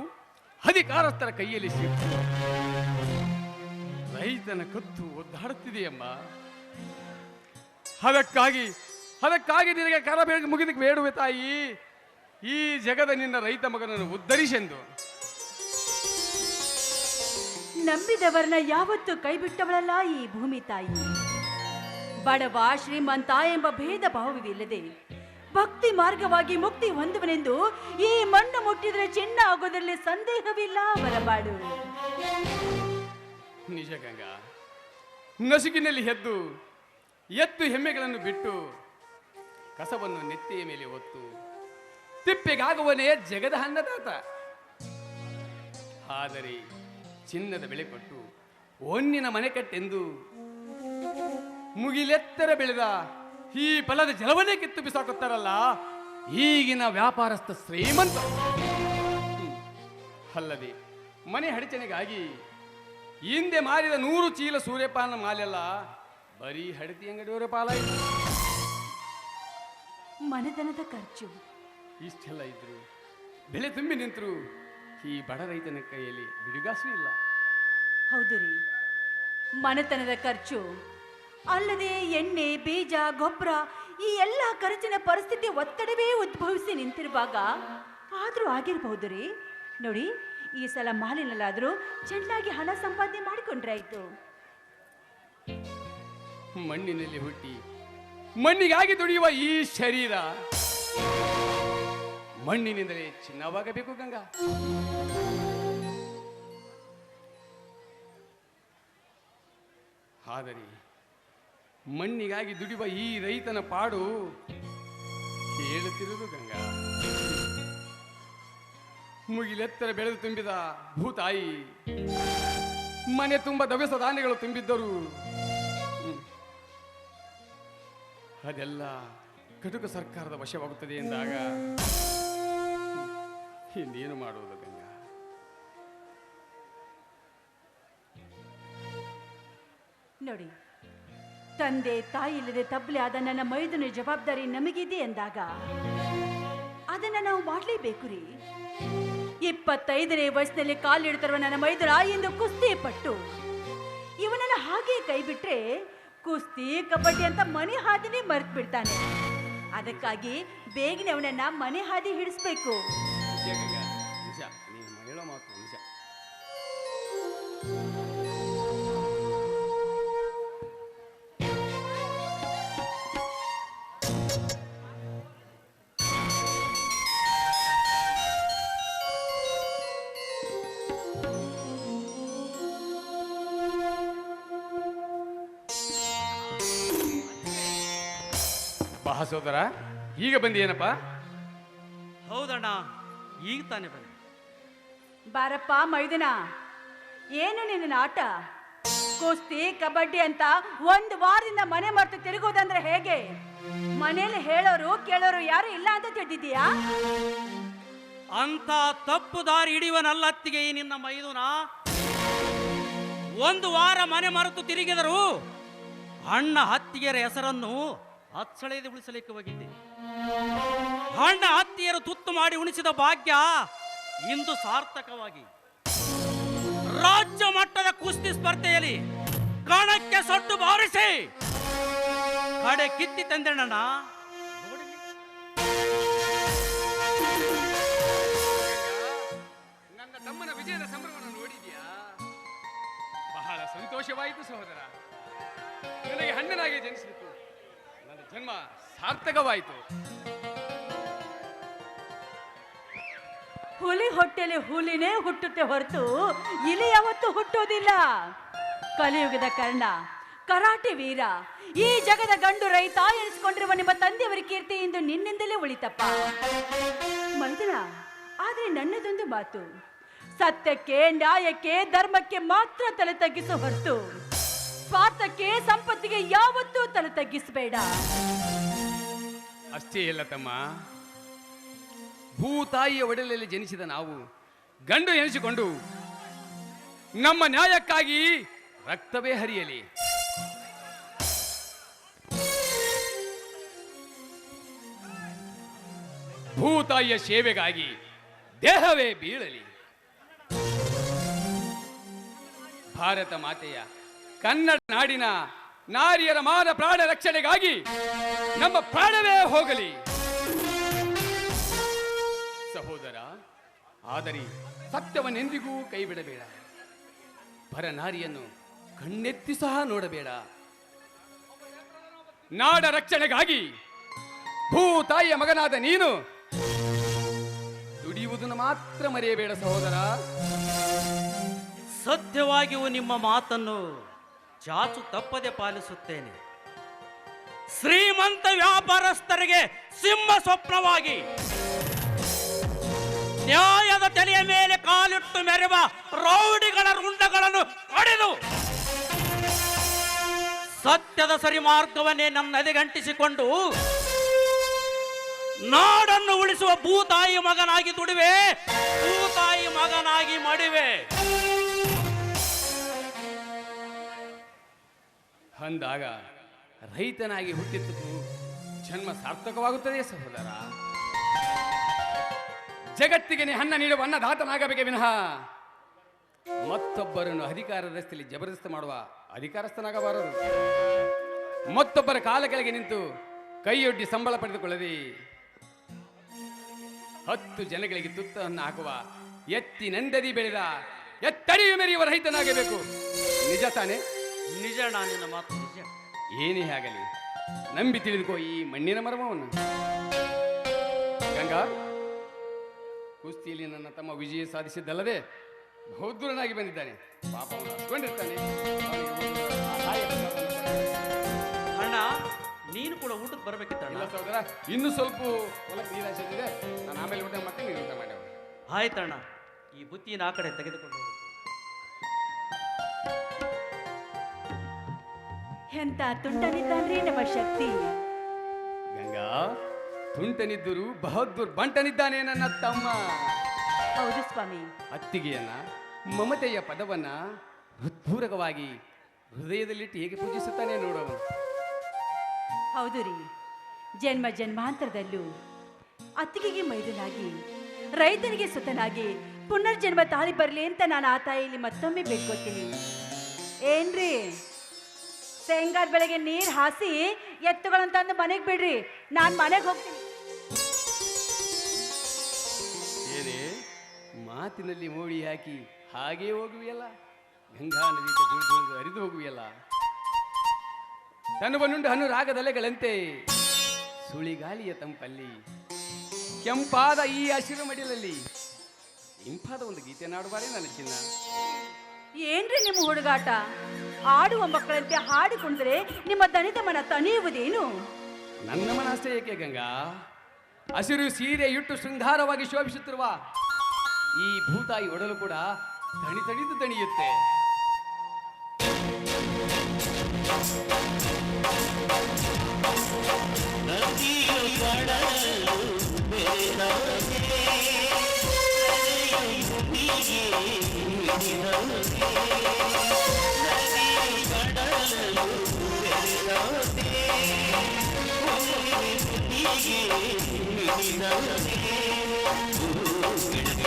ಅಧಿಕಾರಸ್ಥರ ಕೈಯಲ್ಲಿ ಸಿಕ್ಕು ರೈತನ ಕತ್ತು ಒದ್ದಾಡುತ್ತಿದೆಯಮ್ಮ. ಅದಕ್ಕಾಗಿ ನಿನಗೆ ಕರ ಮುಗಿದಕ್ಕೆ ಬೇಡುವೆ ತಾಯಿ, ಈ ಜಗದ ನಿನ್ನ ರೈತ ಮಗನನ್ನು ಉದ್ಧರಿಸೆಂದು. ನಂಬಿದವರನ್ನ ಯಾವತ್ತೂ ಕೈಬಿಟ್ಟವಳಲ್ಲ ಈ ಭೂಮಿ ತಾಯಿ. ಬಡವ ಶ್ರೀಮಂತ ಎಂಬ ಭೇದ ಭಾವವಿಲ್ಲದೆ ಭಕ್ತಿ ಮಾರ್ಗವಾಗಿ ಮುಕ್ತಿ ಹೊಂದುವನೆಂದು ಈ ಮಣ್ಣು ಮುಟ್ಟಿದರೆ ಚಿನ್ನ ಆಗೋದ್ರಲ್ಲಿ ಸಂದೇಹವಿಲ್ಲ. ಬರಬಾಡು ನಿಜ ಗಂಗಾ. ನಸುಕಿನಲ್ಲಿ ಎತ್ತು ಹೆಮ್ಮೆಗಳನ್ನು ಬಿಟ್ಟು ಕಸವನ್ನು ನೆತ್ತಿಯ ಮೇಲೆ ಹೊತ್ತು ತಿಪ್ಪೆಗಾಗುವನೇ ಜಗದ ಅನ್ನದಾತ. ಆದರೆ ಚಿನ್ನದ ಬೆಳೆ ಕೊಟ್ಟು ಹೊನ್ನಿನ ಮನೆ ಕಟ್ಟೆಂದು ಮುಗಿಲೆತ್ತರ ಬೆಳೆದ ಈ ಫಲದ ಜಲವನ್ನೇ ಕಿತ್ತು ಬಿಸಾಕುತ್ತಾರಲ್ಲ ಈಗಿನ ವ್ಯಾಪಾರಸ್ಥ ಶ್ರೀಮಂತ. ಅಲ್ಲದೆ ಮನೆ ಅಡಚಣೆಗಾಗಿ ಹಿಂದೆ ಮಾರಿದ 100 ಚೀಲ ಸೂರ್ಯಪಾನ ಮಾಲೆಲ್ಲ ಬರೀ ಹಡತಿ ಅಂಗಡಿಯವರ ಪಾಲಾಯಿತು. ಮನೆತನದ ಖರ್ಚು ಇಷ್ಟೆಲ್ಲ ಇದ್ರು ಬೆಳೆ ತುಂಬಿ ನಿಂತರು ಈ ಬಡ ರೈತನ ಕೈಯಲ್ಲಿ ಬಿಡುಗಾಸು ಇಲ್ಲ. ಹೌದು ರೀ, ಮನೆತನದ ಖರ್ಚು ಅಲ್ಲದೆ ಎಣ್ಣೆ, ಬೀಜ, ಗೊಬ್ಬರ ಈ ಎಲ್ಲ ಖರ್ಚಿನ ಪರಿಸ್ಥಿತಿ ಒತ್ತಡವೇ ಉದ್ಭವಿಸಿ ನಿಂತಿರುವಾಗ ಆದರೂ ಆಗಿರಬಹುದು ರೀ. ನೋಡಿ, ಈ ಸಲ ಮಾಲಿನಲ್ಲಾದರೂ ಚೆನ್ನಾಗಿ ಹಣ ಸಂಪಾದನೆ ಮಾಡಿಕೊಂಡ್ರೆ ಆಯ್ತು. ಮಣ್ಣಿನಲ್ಲಿ ಹುಟ್ಟಿ ಮಣ್ಣಿಗಾಗಿ ದುಡಿಯುವ ಈ ಶರೀರ ಮಣ್ಣಿನಿಂದಲೇ ಚಿನ್ನವಾಗಬೇಕು ಗಂಗಾ. ಆದರೆ ಮಣ್ಣಿಗಾಗಿ ದುಡಿಯುವ ಈ ರೈತನ ಪಾಡು ಹೇಳುತ್ತಿರುವುದು ಗಂಗಾ. ಮುಗಿಲೆತ್ತರ ಬೆಳೆದು ತುಂಬಿದ ಭೂತಾಯಿ ಮನೆ ತುಂಬ ದವಸ ಧಾನ್ಯಗಳು ತುಂಬಿದ್ದರು. ಅದೆಲ್ಲ ಕಟುಕ ಸರ್ಕಾರದ ವಶವಾಗುತ್ತದೆ ಎಂದಾಗ ಇನ್ನೇನು ಮಾಡುವುದು ಗಂಗಾ? ನೋಡಿ, ತಂದೆ ತಾಯಿ ಇಲ್ಲದೆ ತಬ್ಲೆ ಆದ ನನ್ನ ಮೈದುನ ಜವಾಬ್ದಾರಿ ನಮಗಿದೆ ಎಂದಾಗ ಅದನ್ನ ನಾವು ಮಾಡಲೇಬೇಕು ರೀ. 25ನೇ ವಯಸ್ಸಿನಲ್ಲಿ ಕಾಲಿಡ್ತಿರುವ ನನ್ನ ಮೈದುನ ಎಂದು ಕುಸ್ತಿ ಪಟ್ಟು ಇವನನ್ನ ಹಾಗೆ ಕೈ ಬಿಟ್ರೆ ಕುಸ್ತಿ ಕಬಡ್ಡಿ ಅಂತ ಮನೆ ಹಾದಿನೇ ಮರೆತು ಬಿಡ್ತಾನೆ. ಅದಕ್ಕಾಗಿ ಬೇಗನೆ ಅವನನ್ನ ಮನೆ ಹಾದಿ ಹಿಡಿಸ್ಬೇಕು. ನಿಜ, ನೀವು ಹೇಳೋ ಮಾತು ನಿಜ. ಬಾ ಸೋದರ, ಈಗ ಬಂದಿಯೇನಪ್ಪ? ಹೌದಣ್ಣ, ಈಗ ತಾನೇ ಬಂದೆ. ಬಾರಪ್ಪ ಮೈದುನ, ಏನು ನಿನ್ನ ಆಟ? ಕುಸ್ತಿ ಕಬಡ್ಡಿ ಅಂತ 1 ವಾರದಿಂದ ಮನೆ ಮರೆತು ತಿರುಗೋದಂದ್ರೆ ಹೇಗೆ? ಮನೇಲಿ ಹೇಳೋರು ಕೇಳೋರು ಯಾರು ಇಲ್ಲ ಅಂತ ತಿಳಿದಿದೀಯಾ? ಅಂತ ತಪ್ಪು ದಾರಿ ಹಿಡಿಯುವನಲ್ಲತ್ತಿಗೆ ಈ ನಿನ್ನ ಮೈದುನ. 1 ವಾರ ಮನೆ ಮರೆತು ತಿರುಗಿದರು ಅಣ್ಣ ಹತ್ತಿಗೆರ ಹೆಸರನ್ನು ಅಚ್ಚಳೆದು ಉಳಿಸಲಿಕ್ಕೆ ಹೋಗಿದ್ದೆ. ಅಣ್ಣ ಹತ್ತಿಯರು ತುತ್ತು ಮಾಡಿ ಉಣಿಸಿದ ಭಾಗ್ಯ ಇಂದು ಸಾರ್ಥಕವಾಗಿ ರಾಜ್ಯ ಮಟ್ಟದ ಕುಸ್ತಿ ಸ್ಪರ್ಧೆಯಲ್ಲಿ ಕಣಕ್ಕೆ ಸೊಟ್ಟು ಬಾರಿಸಿ ಕಡೆ ಕಿತ್ತಿ ತಂದೆಣ್ಣ. ನನ್ನ ತಮ್ಮನ ವಿಜಯದ ಸಂಭ್ರಮವನ್ನು ನೋಡಿದ್ಯಾ? ಬಹಳ ಸಂತೋಷವಾಯಿತು ಸಹೋದರ. ನನಗೆ ಹಣ್ಣನಾಗಿ ಜನಿಸಿತು. ನನ್ನ ಜನ್ಮ ಸಾರ್ಥಕವಾಯಿತು. ಹುಲಿ ಹೊಟ್ಟೆಲಿ ಹುಲಿನೇ ಹುಟ್ಟುತ್ತೆ ಹೊರತು ಇಲಿ ಯಾವತ್ತೂ ಹುಟ್ಟೋದಿಲ್ಲ. ಕಲಿಯುಗದ ಕರ್ಣ, ಕರಾಟೆ ವೀರ, ಈ ಜಗದ ಗಂಡು ರೈತ ಎನಿಸಿಕೊಂಡಿರುವ ನಿಮ್ಮ ತಂದೆಯವರ ಕೀರ್ತಿ ಇಂದು ನಿನ್ನಿಂದಲೇ ಉಳಿತಪ್ಪ. ಮೈದನ, ಆದ್ರೆ ನನ್ನದೊಂದು ಮಾತು, ಸತ್ಯಕ್ಕೆ, ನ್ಯಾಯಕ್ಕೆ, ಧರ್ಮಕ್ಕೆ ಮಾತ್ರ ತಲೆ ತಗ್ಗಿಸೋ ಹೊರತು ಸ್ವಾರ್ಥಕ್ಕೆ, ಸಂಪತ್ತಿಗೆ ಯಾವತ್ತೂ ತಲೆ ತಗ್ಗಿಸಬೇಡ. ಅಷ್ಟೇ ಇಲ್ಲ ತಮ್ಮ, ಭೂತಾಯಿಯ ಒಡಲಲ್ಲಿ ಜನಿಸಿದ ನಾವು ಗಂಡು ಎನಿಸಿಕೊಂಡು ನಮ್ಮ ನ್ಯಾಯಕ್ಕಾಗಿ ರಕ್ತವೇ ಹರಿಯಲಿ. ಭೂತಾಯಿಯ ಸೇವೆಗಾಗಿ ದೇಹವೇ ಬೀಳಲಿ. ಭಾರತ ಮಾತೆಯ ಕನ್ನಡ ನಾಡಿನ ನಾರಿಯರ ಮಾನ ಪ್ರಾಣ ರಕ್ಷಣೆಗಾಗಿ ನಮ್ಮ ಪ್ರಾಣವೇ ಹೋಗಲಿ. ಸಹೋದರ, ಆದರೆ ಸತ್ಯವನ್ನೆಂದಿಗೂ ಕೈ ಬಿಡಬೇಡ. ಪರನಾರಿಯನ್ನು ಕಣ್ಣೆತ್ತಿ ಸಹ ನೋಡಬೇಡ. ನಾಡ ರಕ್ಷಣೆಗಾಗಿ ಭೂತಾಯಿಯ ಮಗನಾದ ನೀನು ದುಡಿಯುವುದನ್ನು ಮಾತ್ರ ಮರೆಯಬೇಡ ಸಹೋದರ. ಸತ್ಯವಾಗಿಯೂ ನಿಮ್ಮ ಮಾತನ್ನು ಚಾಚು ತಪ್ಪದೆ ಪಾಲಿಸುತ್ತೇನೆ. ಶ್ರೀಮಂತ ವ್ಯಾಪಾರಸ್ಥರಿಗೆ ಸಿಂಹ ಸ್ವಪ್ನವಾಗಿ ನ್ಯಾಯದ ತಲೆಯ ಮೇಲೆ ಕಾಲಿಟ್ಟು ಮೆರೆವ ರೌಡಿಗಳ ರುಂಡಗಳನ್ನು ಕಡಿದು ಸತ್ಯದ ಸರಿ ಮಾರ್ಗವನ್ನೇ ನನ್ನದೆಗಂಟಿಸಿಕೊಂಡು ನಾಡನ್ನು ಉಳಿಸುವ ಭೂತಾಯಿ ಮಗನಾಗಿ ದುಡಿವೆ, ಭೂತಾಯಿ ಮಗನಾಗಿ ಮಡಿವೆ. ಅಂದಾಗ ರೈತನಾಗಿ ಹುಟ್ಟಿದ್ದು ಜನ್ಮ ಸಾರ್ಥಕವಾಗುತ್ತದೆ ಸಹೋದರ. ಜಗತ್ತಿಗೆ ಅನ್ನ ನೀಡುವ ಅನ್ನದಾತನಾಗಬೇಕೆ ವಿನಃ ಮತ್ತೊಬ್ಬರನ್ನು ಅಧಿಕಾರ ರಸ್ತೆಯಲ್ಲಿ ಜಬರ್ದಸ್ತಿ ಮಾಡುವ ಅಧಿಕಾರಸ್ಥನಾಗಬಾರದು. ಮತ್ತೊಬ್ಬರ ಕಾಲ ಕೆಳಗೆ ನಿಂತು ಕೈಯೊಡ್ಡಿ ಸಂಬಳ ಪಡೆದುಕೊಳ್ಳದೆ 10 ಜನಗಳಿಗೆ ತುತ್ತವನ್ನು ಹಾಕುವ ಎತ್ತಿನೆಂದದಿ ಬೆಳೆದ ಎತ್ತಡಿಯು ಮೆರೆಯುವ ರೈತನಾಗಬೇಕು. ನಿಜ ತಾನೆ? ನಿಜ, ನಿನ್ನ ಮಾತು ನಿಜ. ಏನೇ ಆಗಲಿ ನಂಬಿ ತಿಳಿದುಕೋ ಈ ಮಣ್ಣಿನ ಮರ್ಮವನ್ನು. ಗಂಗಾ, ಕುಸ್ತಿಯಲ್ಲಿ ನನ್ನ ತಮ್ಮ ವಿಜಯ ಸಾಧಿಸಿದ್ದಲ್ಲದೆ ಬಹುದೂರನಾಗಿ ಬಂದಿದ್ದಾನೆ. ಪಾಪ ಅವನು ಹಸ್ಕೊಂಡಿರ್ತಾನೆ. ಅಣ್ಣ, ನೀನು ಕೂಡ ಊಟಕ್ಕೆ ಬರಬೇಕಿತ್ತ? ಇಲ್ಲ ಸಹೋದರ, ಇನ್ನೂ ಸ್ವಲ್ಪ ಹೊಲಕ್ಕೆ ನೀರು ಹಸಿದಿದೆ. ನಾನು ಆಮೇಲೆ ಊಟ ಮಾಡ್ತೀನಿ, ನೀನು ಊಟ ಮಾಡಿ. ಆಯ್ತಣ್ಣ, ಈ ಬುತ್ತಿನ ಆ ಕಡೆ ತೆಗೆದುಕೊಂಡು ಹೋಗುತ್ತೆ. ಎಂತ ತುಂಟನಿದ್ದಾನ್ರಿ ನಮ್ಮ ಶಕ್ತಿ. ಗಂಗಾ, ತುಂಟನಿದ್ದರು ಬಹದ್ದೂರ್ ಬಂಟನಿದ್ದಾನೆ ನನ್ನ ತಮ್ಮ. ಹೌದು ಸ್ವಾಮಿ. ಅತ್ತಿಗೆಯನ್ನ, ಮಮತೆಯ ಪದವನ್ನ ಹೃತ್ಪೂರ್ವಕವಾಗಿ ಹೃದಯದಲ್ಲಿಟ್ಟು ಹೇಗೆ ಪೂಜಿಸುತ್ತಾನೆ ನೋಡೋನು. ಹೌದು ರೀ, ಜನ್ಮ ಜನ್ಮಾಂತರದಲ್ಲೂ ಅತ್ತಿಗೆಗೆ ಮೈದುನಾಗಿ, ರೈತನಿಗೆ ಸುತನಾಗಿ ಪುನರ್ಜನ್ಮ ತಾಳಿ ಬರಲಿ ಅಂತ ನಾನು ಆ ತಾಯಿಯಲ್ಲಿ ಮತ್ತೊಮ್ಮೆ ಬೇಡ್ಕೋತೀನಿ. ಏನ್ರಿ, ಶೇಂಗಾದ ಬೆಳಗ್ಗೆ ನೀರು ಹಾಸಿ ಎತ್ತುಗಳಂತಂದು ಮನೆಗೆ ಬಿಡ್ರಿ, ನಾನು ಮನೆಗೆ ಹೋಗ್ತೀನಿ. ಏನೇ ಮಾತಿನಲ್ಲಿ ಮೋಡಿ ಹಾಕಿ ಹಾಗೇ ಹೋಗುವಿಯಲ್ಲ, ಗಂಗಾ ನದಿ ಹರಿದು ಹೋಗುವಿಯಲ್ಲ. ತನುವನುಂಡು ಅನುರಾಗದಲೆಗಳಂತೆ ಸುಳಿಗಾಳಿಯ ತಂಪಲ್ಲಿ ಕೆಂಪಾದ ಈ ಹಸಿರು ಮಡಿಲಲ್ಲಿ ಇಂಪಾದ ಒಂದು ಗೀತೆ ನಾಡುವಾರೆ ನನ್ನ ಚಿನ್ನ. ಏನ್ರಿ ನಿಮ್ಮ ಹುಡುಗಾಟ? ಆಡುವ ಮಕ್ಕಳಂತೆ ಹಾಡಿಕೊಂಡ್ರೆ ನಿಮ್ಮ ದಣಿದ ಮನ ತಣಿಯುವುದೇನು? ನನ್ನ ಮನ ಅಷ್ಟೇ ಏಕೆ ಗಂಗಾ? ಹಸಿರು ಸೀರೆ ಇಟ್ಟು ಶೃಂಗಾರವಾಗಿ ಶೋಭಿಸುತ್ತಿರುವ ಈ ಭೂತಾಯಿ ಒಡಲು ಕೂಡ ತಣಿದು ತಣಿಯುತ್ತೆ. Thank you.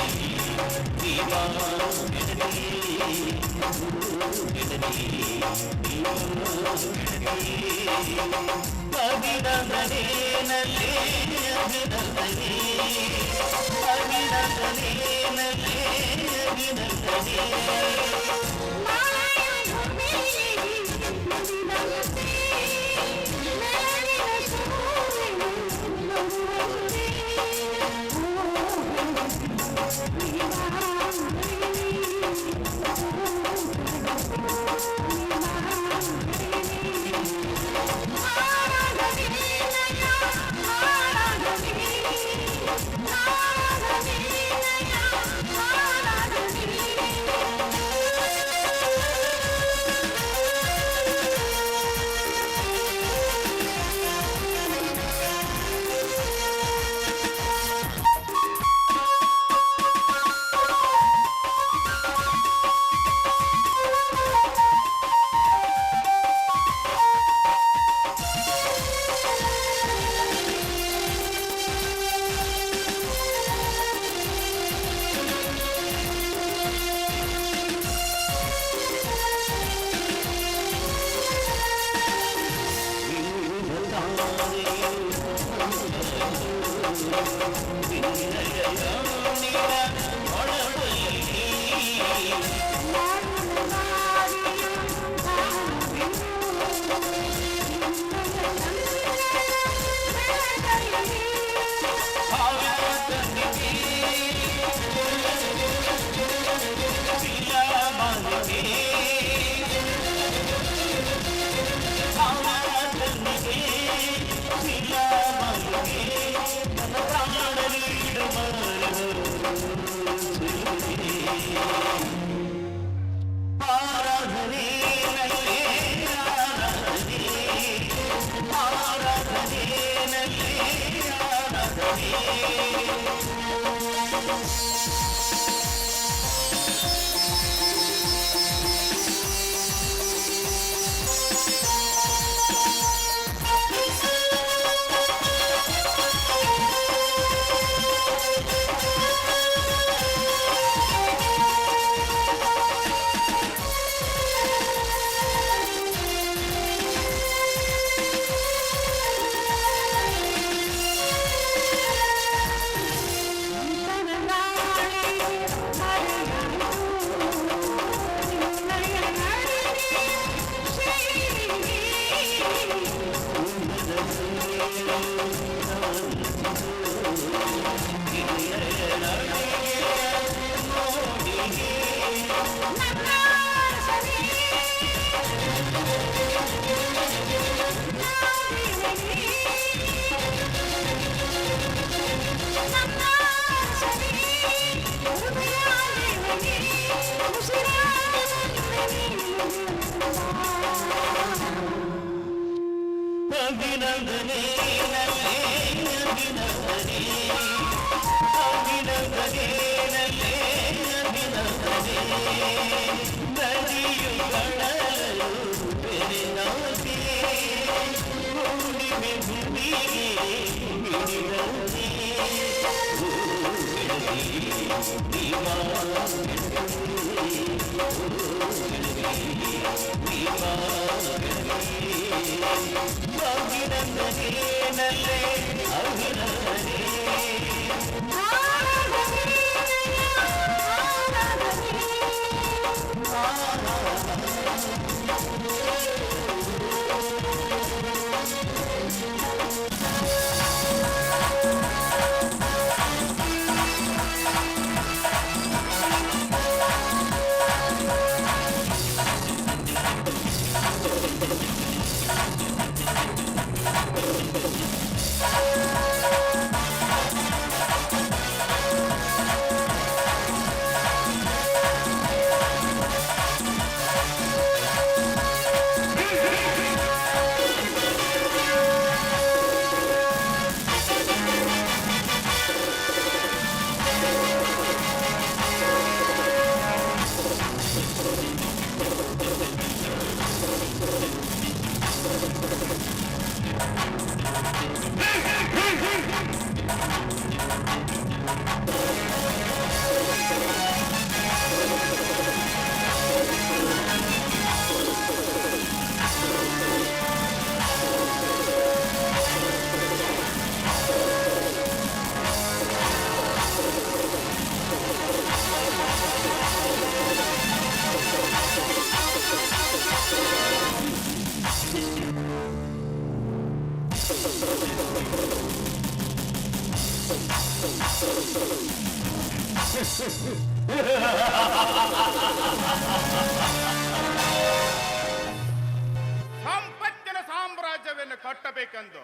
ಸಂಪತ್ತಿನ ಸಾಮ್ರಾಜ್ಯವನ್ನು ಕಟ್ಟಬೇಕೆಂದು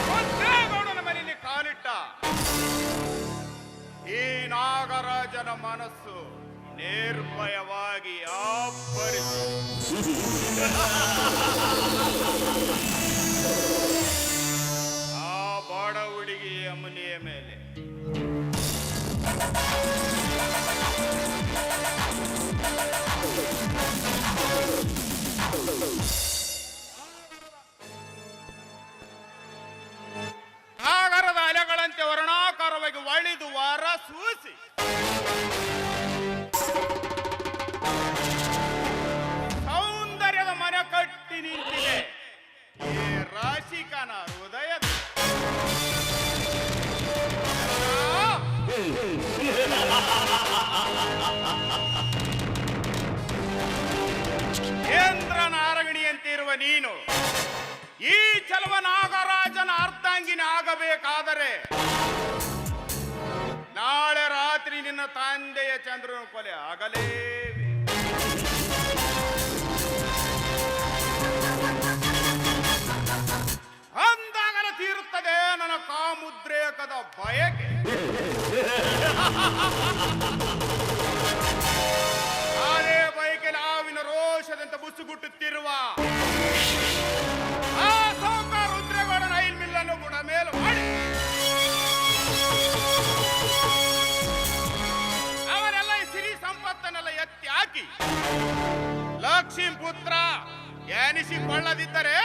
ರುದ್ರೇಗೌಡನ ಮನೆಯಲ್ಲಿ ಕಾಲಿಟ್ಟ ಈ ನಾಗರಾಜನ ಮನಸ್ಸು ನಿರ್ಭಯವಾಗಿ ಆಬ್ಬರಿಸಿ ಆ ಬಡ ಹುಡುಗಿಯ ಮುನಿಯ ಮೇಲೆ ಸಾಗರದ ಅಲೆಗಳಂತೆ ವರ್ಣಾಕಾರವಾಗಿ ಒಳಿದು ವಾರ ಸೂಸಿ ಸೌಂದರ್ಯದ ಮನೆ ಕಟ್ಟಿ ನಿಂತಿದೆ ಈ ರಾಶಿಕನ ಹೃದಯದ ಕೇಂದ್ರ ನಾರಗಣಿಯಂತೆ ಇರುವ ನೀನು ಈ ಚಲವ ನಾಗರಾಜನ ಅರ್ಧಾಂಗಿನಿ ಆಗಬೇಕಾದರೆ ನಾಳೆ ರಾತ್ರಿ ನಿನ್ನ ತಂದೆಯ ಚಂದ್ರನ ಕೊಲೆ ಆಗಲೇಬೇಕು. ಅಂದಾಗಲೇ ತೀರುತ್ತದೆ ನನ್ನ ಕಾಮುದ್ರೇಕದ ಬಯಕೆ. ಅದೇ ಬಯಕೆ ನಾವಿನ ರೋಷದಂತೆ ಬುಸುಗುಟ್ಟುತ್ತಿರುವ ಆ ಸೌಕಾರ ರುದ್ರೇಗೌಡನ ಐಲ್ ಮಿಲ್ಲನ್ನು ಕೂಡ ಮೇಲೆ ಮಾಡಿ ಅವರೆಲ್ಲ ಈ ಸಿರಿ ಸಂಪತ್ತನ್ನೆಲ್ಲ ಎತ್ತಿ ಹಾಕಿ ಲಕ್ಷ್ಮೀ ಪುತ್ರ ಎನಿಸಿಕೊಳ್ಳದಿದ್ದರೆ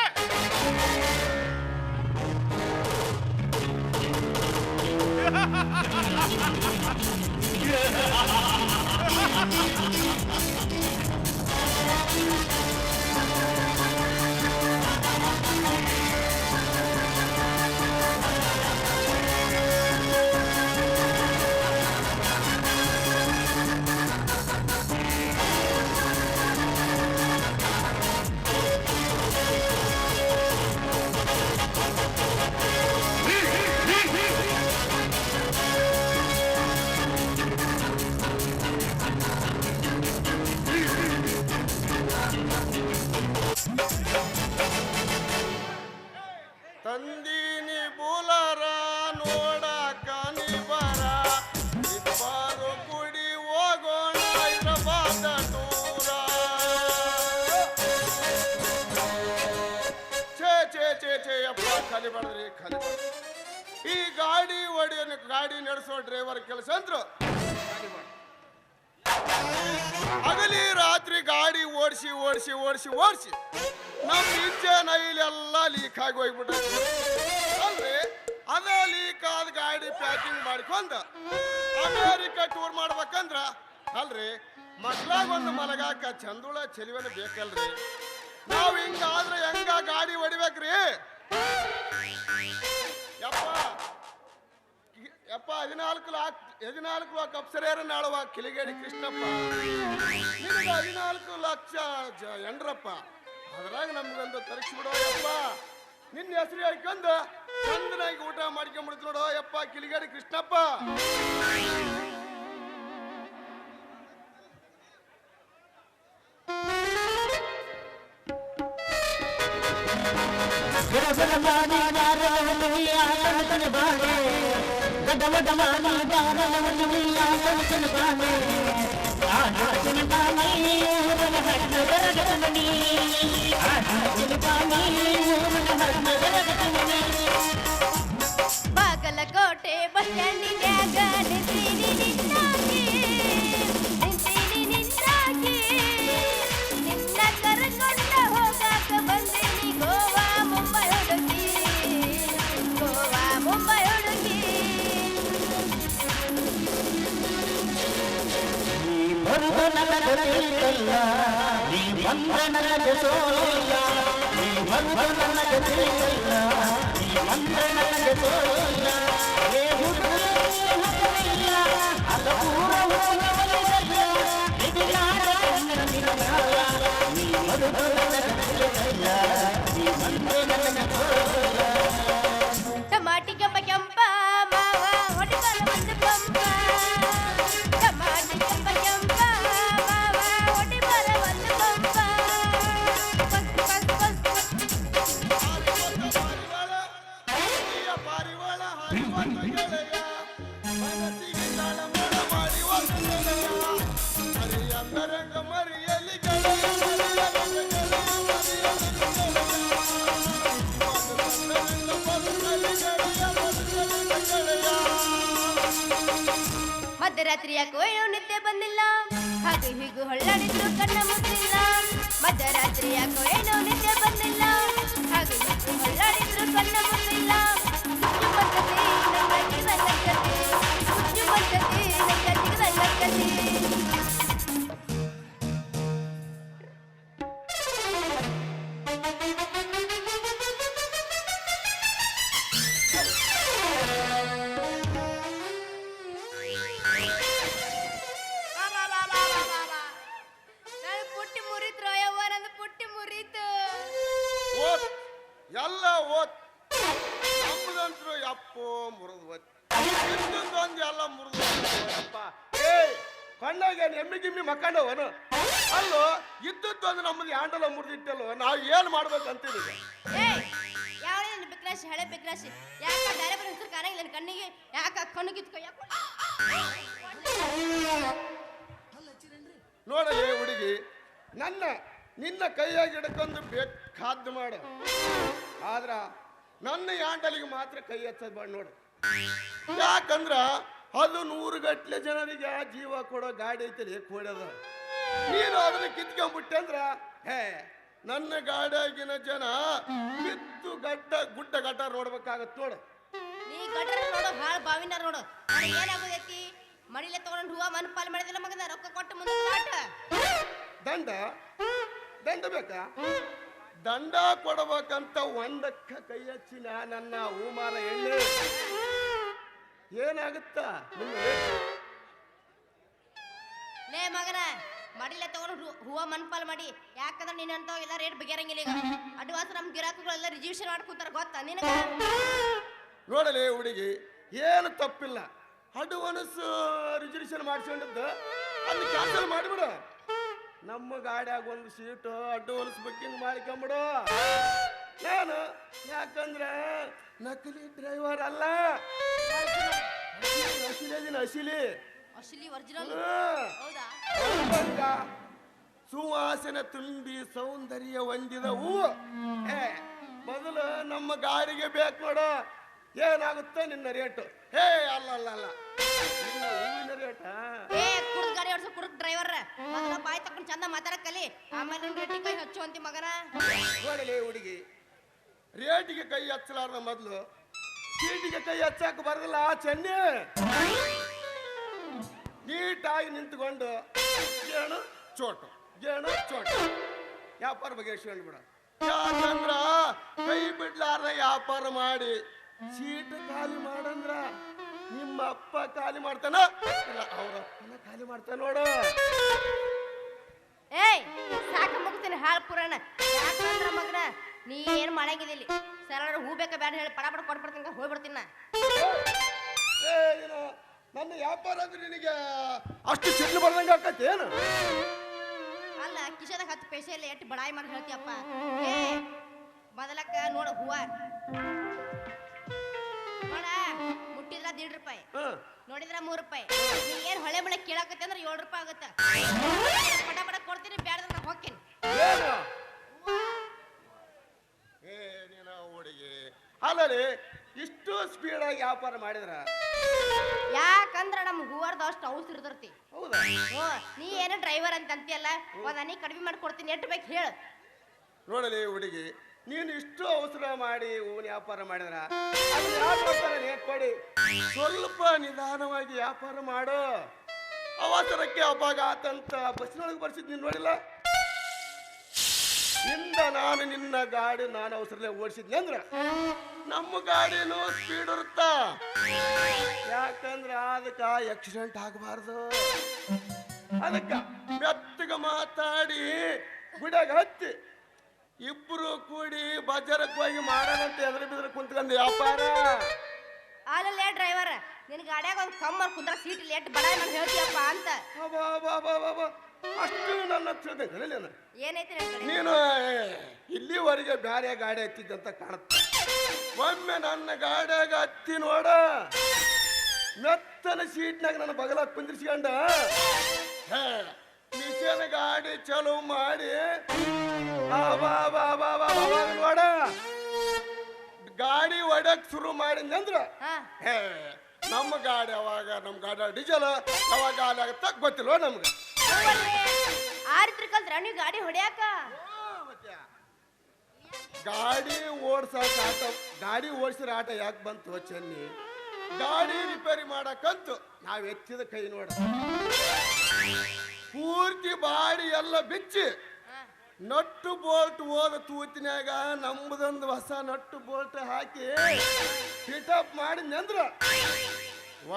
ತಂದೀನಿ ಬೂಲರ ನೋಡಕ ನಿಬರ ಇಬ್ಬರು ಕುಡಿ ಹೋಗೋಣ ಹೈದರಾಬಾದ ಟೂರ ಛೇ ಅಪ್ಪ ಖಾಲಿ ಮಾಡಿದ್ರಿ ಖಾಲಿ ಮಾಡ್ರಿ. ಈ ಗಾಡಿ ಗಾಡಿ ನಡೆಸೋ ಡ್ರೈವರ್ ಕೆಲಸ ಅಂದ್ರು ಹಗಲಿ ರಾತ್ರಿ ಗಾಡಿ ಓಡಿಸಿ ನಮ್ಮ ಇಂಜನ್ ಆಯಿಲ್ ಎಲ್ಲ ಲೀಕ್ ಆಗಿ ಹೋಗ್ಬಿಟ್ಟೈತಿ ಅಲ್ರಿ. ಅದ ಲೀಕ್ ಆದ ಗಾಡಿ ಪ್ಯಾಕಿಂಗ್ ಮಾಡ್ಕೊಂಡ ಅಮೇರಿಕಾ ಟೂರ್ ಮಾಡ್ಬೇಕಂದ್ರ ಅಲ್ರಿ ಮಕ್ಳಾಗ ಒಂದು ಮಲಗಾಕ ಚಂದುಳ ಚೆಲುವೆನ ಬೇಕಲ್ರಿ. ನಾವ್ ಹಿಂಗಾದ್ರೆ ಹೆಂಗ ಗಾಡಿ ಹೊಡಿಬೇಕ್ರಿ? ಯಪ್ಪ 14 ಲಾಕ್ ಅಪ್ಸರೇರ ನಾಳುವ ಕಿಲಿಗೇಡಿ ಕೃಷ್ಣಪ್ಪ ನಿನಗೆ 14 ಲಕ್ಷ ಎಂಡ್ರಪ್ಪ ಅದ್ರಾಗ ನಮ್ಗೊಂದು ತರಿಸ್ಬಿಡೋ ಯಪ್ಪ. ನಿನ್ನ ಹೆಸರು ಹೇಳ್ಕೊಂಡು ಚಂದನಾಗಿ ಊಟ ಮಾಡ್ಕೊಂಡ್ಬಿಡ್ತು ನೋಡೋ ಯಪ್ಪ ಕಿಲಿಗೇಡಿ ಕೃಷ್ಣಪ್ಪ. ಬಾಗಲಕೋಟೆ ಬಸ್ ಸ್ಟ್ಯಾಂಡಿನ್ಯಾಗ ನಿಂತೀನಿ ನಿನ್ನಾಗಿ ನಿನ್ನ ಕರ್ಕೊಂಡ ಹೋಗಾಕ ಬಂದೇನಿ ಗೋವಾ ಮುಂಬೈ ಹುಡುಗಿ ಮಧುರ ಟಮಾಟಿ ಕೆಂಪ ಕೆಂಪ ಮಾವ ಹೊಡಿಬಾರ ಒಂದು ಪಂಪ ಟಮಾಟಿ ಕೆಂಪ ಕೆಂಪ ಮಾವ ಹೊಡಿಬಾರ ಒಂದು ಪಂಪ ಪಾರಿವಾಳ ಹಾರಿವಂತ ಗೆಳೆಯ ಮನಸ್ಸಿಗೆ ತಾಳಮಳ ಮಾಡಿ ಒಂದು ಗೆಳೆಯ ಹರಿಯಂದರಂಗ ಮರಿಯಲಿ ಗೆಳೆಯ ಮಧ್ಯರಾತ್ರಿ ಯಾಕೋ ಏನೋ ನಿದ್ದೆ ಬಂದಿಲ್ಲ ಹಾಗೆ ಹೀಗೂ ಹೊಳ್ಳಾಡಿದ್ರು ಕಣ್ಣ ಮುಚ್ಚಿಲ್ಲ ಮಧ್ಯರಾತ್ರಿ ಯಾಕೋ ಏನೋ ನಿದ್ದೆ ಬಂದಿಲ್ಲ ಹಾಗೆ ಹೀಗೂ ಹೊಳ್ಳಾಡಿದ್ರು ಕಣ್ಣ ಮುಚ್ಚಿಲ್ಲ ಹುಚ್ಚು ಬರ್ತತಿ ನಂಗ ಜಿಗದಲ್ಲಕ್ಕತಿ ನಾನು ಪುಟ್ಟಿ ಮುರಿತ್ರೋ ಯವ್ವ ನಂದು ಪುಟ್ಟಿ ಮುರಿತು ಓತ್ ಎಲ್ಲ ಓತ್ ನಮ್ಮದಂತ್ರು ಯಪ್ಪೋ ಮುರಿದು ಓತ್ ಇನ್ನೊಂದು ಎಲ್ಲ ಮುರಿದು ಅಪ್ಪ ಏ ಕಣ್ಣಾಗ ಎಮ್ಮಿ ಗಿಮ್ಮಿ ಮಕ್ಕಂಡವನು ಅಲ್ಲೋ ಇದ್ದದ್ದೊಂದು ನಮ್ಮದು ಹ್ಯಾಂಡಲ ಮುರಿದಿಟ್ಟಲ್ಲೋ ನಾವು ಏನು ಮಾಡ್ಬೇಕಂತೀವಿ ಯಾವ ಬಿಕ್ರಾಶಿ ಹಳೆ ಬಿಕ್ರಾಶಿ ಯಾಕ ಬೇರೆ ಬೇರೆ ಹೆಸರು ಕಾಣಂಗಿಲ್ಲ ನನ್ನ ಕಣ್ಣಿಗೆ ಯಾಕ ಕಣ್ಣು ಕಿತ್ಕೊ ಯಾಕೆ ನೋಡಲಿ ಹುಡುಗಿ ನಿನ್ನ ಕೈಯಾಗಿ ಹಿಡ್ಕೊಂಡು ಬೇಕಾದ್ದು ಮಾಡು ಆದ್ರ ನನ್ನ ಹ್ಯಾಂಡಲಿಗೆ ಮಾತ್ರ ಕೈ ಹಚ್ಚೋದು ಬೇಡ ನೋಡು ಯಾಕಂದ್ರ ಅದು 100 ಗಟ್ಲೆ ಜನರಿಗೆ ಜೀವ ಕೊಡೋ ಗಾಡಿ ಐತಲಿ ಕೊಡೋದ ನೀನು ಅದನ್ನ ಕಿತ್ಕೊಂಡ್ಬಿಟ್ಟೆ ಅಂದ್ರ ಹೇ ನನ್ನ ಗಾಡಿಯಾಗಿನ ಜನ ಬಿದ್ದು ಗುಡ್ಡ ಗಡ್ಡ ನೋಡ್ಬೇಕಾಗತ್ ನೋಡು ನೀ ಗಡ್ರ ನೋಡು ಹಾಳು ಬಾವಿನ ನೋಡು ನನಗೆ ಏನಾಗೋದೈತಿ ಮಡಿಲೆ ತಗೊಂಡು ಹೂವ ಮನಪಾಲ್ ಮಾಡಿದಿಲ್ಲ ಮಗನ ರೊಕ್ಕ ಕೊಟ್ಟು ಮುಂದೆ ಕಾಟ ದಂಡ ಬೇಕಾ ದಂಡ ಕೊಡಬೇಕಂತ ಒಂದಕ್ಕ ಕೈ ಹಚ್ಚಿನ ನನ್ನ ಹೂಮಾನ ಎಣ್ಣೆ ಏನಾಗುತ್ತಾ ಲೇ ಮಗನ ಮಡಿಲೆ ತಗೊಂಡು ಹೂವ ಮನ್ಪಾಲ್ ಮಾಡಿ ಯಾಕಂದ್ರೆ ನೀನಂತ ಎಲ್ಲ ರೇಟ್ ಬಗೆರಂಗಿಲ್ಲ ಈಗ ಅಡ್ವಾನ್ಸ್ ನಮ್ ಗಿರಾಕುಗಳೆಲ್ಲ ರಿಜಿಸ್ಟ್ರೇಷನ್ ಮಾಡ್ಕೊತಾರ ಗೊತ್ತಾ ನಿನಗ ನೋಡಲಿ ಹುಡುಗಿ ಏನು ತಪ್ಪಿಲ್ಲ ಅಡ್ವಾನ್ಸ್ ರಿಜಿಸ್ಟ್ರೇಷನ್ ಮಾಡಿಸ್ಕೊಂಡಿದ್ದು ಅಲ್ಲಿ ಕ್ಯಾನ್ಸಲ್ ಮಾಡಿಬಿಡು ನಮ್ಮ ಗಾಡಿಯಾಗ ಒಂದು ಸೀಟು ಅಡ್ವಾನ್ಸ್ ಬುಕ್ಕಿಂಗ್ ಮಾಡ್ಕೊಂಬಿಡು ನಾನು ಯಾಕಂದ್ರೆ ನಕಲಿ ಡ್ರೈವರ್ ಅಲ್ಲ ಅಸಿಲಿ ಅಸಲಿ ಒರಿಜಿನಲ್ ಹೌದಾ ಅಂಗ ಸುವಾಸನೆ ತುಂಬಿ ಸೌಂದರ್ಯ ಹೊಂದಿದ ಹೂವು ಮೊದಲು ನಮ್ಮ ಗಾಡಿಗೆ ಬೇಕು ನೋಡು ಏನಾಗುತ್ತೆ ನಿನ್ನ ರೇಟು ಹೇ ಅಲ್ಲ ನಿನ್ನ ಹೂವಿನ ರೇಟ ಏ ಕುಡ್ದ ಗಾಡಿ ಓಡಿಸೋ ಕುಡ್ದ ಡ್ರೈವರ್ ಮೊದಲ ಬಾಯಿ ತಕೊಂಡು ಚಂದ ಮಾತಾಡಕ್ ಕಲಿ ಆಮೇಲೆ ನನ್ನ ರೇಟಿಗೆ ಕೈ ಹಚ್ಚು ಅಂತಿ ಮಗನ ನೋಡಲಿ ಹುಡುಗಿ ರೇಟಿಗೆ ಕೈ ಹಚ್ಚಲಾರ್ದ ಮೊದಲು ಸೀಟಿಗೆ ಕೈ ಹಚ್ಚಾಕ ಬರದಿಲ್ಲ ಚೆನ್ನಿ ನೀಟಾಗಿ ನಿಂತ್ಕೊಂಡು ಗೇಣು ಚೋಟು ವ್ಯಾಪಾರ ಬಗ್ಗೆ ಬಿಡ ಯಾಕಂದ್ರ ಕೈ ಬಿಡ್ಲಾರ್ದ ವ್ಯಾಪಾರ ಮಾಡಿ ಸೀಟ್ ಖಾಲಿ ಮಾಡಂದ್ರ ನಿಮ್ಮ ಅಪ್ಪ ಖಾಲಿ ಮಾಡ್ತಾನ ಇಲ್ಲ ಅವ್ರ ಅಪ್ಪನ ಖಾಲಿ ಮಾಡ್ತಾನ ನೋಡು ಏಯ್ ಸಾಕ ಮುಗ್ತೀನಿ ಹಾಳು ಪುರಾಣ ಯಾಕಂದ್ರ ಮಗನ ನೀ ಏನ್ ಮಾಡಂಗಿದಿಲ್ಲ ಸರಳ ಹೂ ಬೇಕಾ ಬೇಡ ಹೇಳಿ ಪಡ ಕೊಟ್ಬಿಡ್ತೀನಿ ಹೋಗ್ಬಿಡ್ತೀನಿ ನಾ ನನ್ನ ವ್ಯಾಪಾರ ಅಂದ್ರೆ ನಿನಗೆ ಅಷ್ಟು ಚೆಲ್ಲು ಬರ್ದಂಗ ಆಕತಿ ಏನು ಅಲ್ಲ ಕಿಶದಾಗ 10 ಪೈಸೆ ಇಲ್ಲ ಎಷ್ಟು ಬಡಾಯಿ ಮಾಡಿ ಹೇಳ್ತೀಯಪ್ಪ ಏ ಮೊದಲಕ್ಕ ನೋಡ ಹೂವ ನೋಡ ಮುಟ್ಟಿದ್ರ 1.5 ರೂಪಾಯಿ ನೋಡಿದ್ರ 3 ರೂಪಾಯಿ ನೀ ಏನ್ ಹೊಳೆ ಮಳೆ ಕೇಳಾಕತ್ತೆ ಅಂದ್ರೆ 7 ರೂಪಾಯಿ ಆಗುತ್ತೆ ಪಟ ಕೊಡ್ತೀನಿ ಬೇಡದ್ರ ನಾ ಹೋಗ್ತೀನಿ ನೀನ ಹುಡುಗಿ ಅಲ್ಲರಿ ಇಷ್ಟು ಸ್ಪೀಡಾಗಿ ವ್ಯಾಪಾರ ಮಾಡಿದ್ರ ಯಾಕಂದ್ರ ನಮ್ ಹೂವಾರ್ದ ಅಷ್ಟು ಔಷಧ ಇರ್ತೈತಿ ಹೌದಾ ನೀ ಏನೋ ಡ್ರೈವರ್ ಅಂತ ಅಂತೀಯಲ್ಲ ಒಂದ್ ಅನಿ ಕಡಿಮೆ ಮಾಡಿ ಕೊಡ್ತೀನಿ ಎಷ್ಟು ಬೇಕು ಹೇಳು ನೋಡಲಿ ಹುಡುಗಿ ನೀನು ಇಷ್ಟು ಅವಸರ ಮಾಡಿ ಹೂವಿನ ವ್ಯಾಪಾರ ಮಾಡಿದ್ರ ಅದು ಯಾರು ಮಾಡ್ತಾರೆ ಕೊಡಿ ಸ್ವಲ್ಪ ನಿಧಾನವಾಗಿ ವ್ಯಾಪಾರ ಮಾಡು ಅವಸರಕ್ಕೆ ಅಪಘಾತ ಅಂತ ಬಸ್ಸಿನೊಳಗೆ ಬರ್ಸಿದ್ ನೀನು ನೋಡಿಲ್ಲ ನಾನು ನಿನ್ನ ಗಾಡಿ ನಾನು ಅವಸರಲ್ಲೇ ಓಡಿಸಿದ್ನಿ ಅಂದ್ರ ನಮ್ಮ ಗಾಡಿನೂ ಸ್ಪೀಡ್ ಇರುತ್ತ ಯಾಕಂದ್ರ ಅದಕ್ಕ ಆಕ್ಸಿಡೆಂಟ್ ಆಗಬಾರ್ದು ಅದಕ್ಕ ಮೆತ್ತಗ ಮಾತಾಡಿ ಗುಡಿಯಾಗ ಹತ್ತಿ ಇಬ್ರು ಕೂಡಿ ಬಜಾರಕ್ಕೆ ಹೋಗಿ ಮಾಡೋಣಂತ ಎದ್ರ ಬಿದ್ರ ಕುಂತ್ಕೊಂಡು ವ್ಯಾಪಾರ. ಅಲ್ಲಲ್ಲೇ ಡ್ರೈವರ್ ನಿನ್ ಗಾಡ್ಯಾಗ ಒಂದು ಕಮ್ಮರ್ ಕುಂದ್ರ ಸೀಟ್ ಲೇಟ್ ಬಡ ನಾನು ಹೇಳ್ತೀಯಪ್ಪ ಅಂತ. ಅಬ್ಬಬ್ಬಬ್ಬಬ್ಬ. ಅಷ್ಟು ನನ್ನ ತಿಳಿದ ಏನೈತಿ ನಿನ್ ಕಡೆ? ನೀನು ಇಲ್ಲಿವರೆಗೆ ಬ್ಯಾರೆ ಗಾಡಿ ಹತ್ತಿದ್ದಂತ ಕಾಣುತ್ತೆ. ಒಮ್ಮೆ ನನ್ನ ಗಾಡ್ಯಾಗ ಹತ್ತಿ ನೋಡ, ಮೆತ್ತನ ಸೀಟ್ನಾಗ ನನ್ನ ಬಗಲ ಕುಂದಿರ್ಸ್ಕೊಂಡ ಮಿಷನ್ ಗಾಡಿ ಚಲೋ ಮಾಡಿ ನೋಡ ಗಾಡಿ ಹೊಡಕ್ ಶುರು ಮಾಡಿದ್ನಂದ್ರ ಹಾ ನಮ್ಮ ಗಾಡಿ ಅವಾಗ ನಮ್ಮ ಗಾಡಿ ಡೀಸೆಲ್ ಅವಾಗ ಗಾಡಿ ಆಗತ್ತ ಗೊತ್ತಿಲ್ವ ನಮ್ಗೆ. ಆರಿತ್ರ ಕಲ್ತ್ರ ನೀವು ಗಾಡಿ ಹೊಡ್ಯಾಕ? ಗಾಡಿ ಓಡ್ಸಾಕ ಆಟ, ಗಾಡಿ ಓಡಿಸಿರ ಆಟ ಯಾಕೆ ಬಂತು ಚೆನ್ನಿ? ಗಾಡಿ ರಿಪೇರಿ ಮಾಡಕ್ಕಂತು ನಾವ್ ಎತ್ತಿದ ಕೈ ನೋಡ ಪೂರ್ತಿ ಬಾಡಿ ಎಲ್ಲ ಬಿಚ್ಚಿ ನಟ್ಟು ಬೋಲ್ಟ್ ಹೋದ ತೂತಿನಾಗ ನಮ್ಮದೊಂದು ಹೊಸ ನಟ್ಟು ಬೋಲ್ಟ್ ಹಾಕಿ ಫಿಟಪ್ ಮಾಡಿದ್ನಂದ್ರ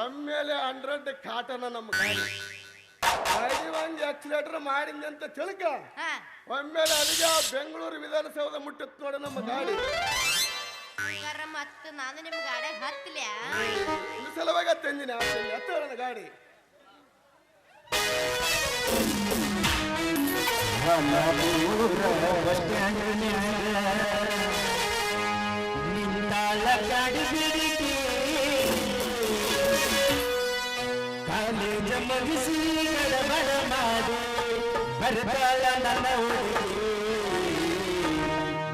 ಒಮ್ಮೆಲೆ 100 ಕಾಟನ ನಮ್ಮ ಗಾಡಿ ಗಾಡಿ ಒಂದು ಎಕ್ಸಿಲೇಟರ್ ಮಾಡಿದ್ನಿ ಅಂತ ತಿಳ್ಕ ಒಮ್ಮೆಲೆ ಅಲ್ಲಿಗೆ ಬೆಂಗಳೂರು ವಿಧಾನಸೌಧ ಮುಟ್ಟತ್ ನೋಡ ನಮ್ಮ ಗಾಡಿ. ಮತ್ತ ನಾನು ನಿಮ್ ಗಾಡ್ಯಾಗ ಹತ್ತಲ್ಯಾ? ಇದು ಸಲುವಾಗ ತಂದಿನ ಹತ್ತ ಗಾಡಿ. ನಿಂದಾಳ ಗಾಡಿ ಬಿಡಿಕೆ ಕಾಲೇಜ ಮುಗಿಸಿ ಗಡಬಡ ಮಾಡಿ ಬರ್ತಾಳ ನನ್ನ ಹುಡುಗಿ,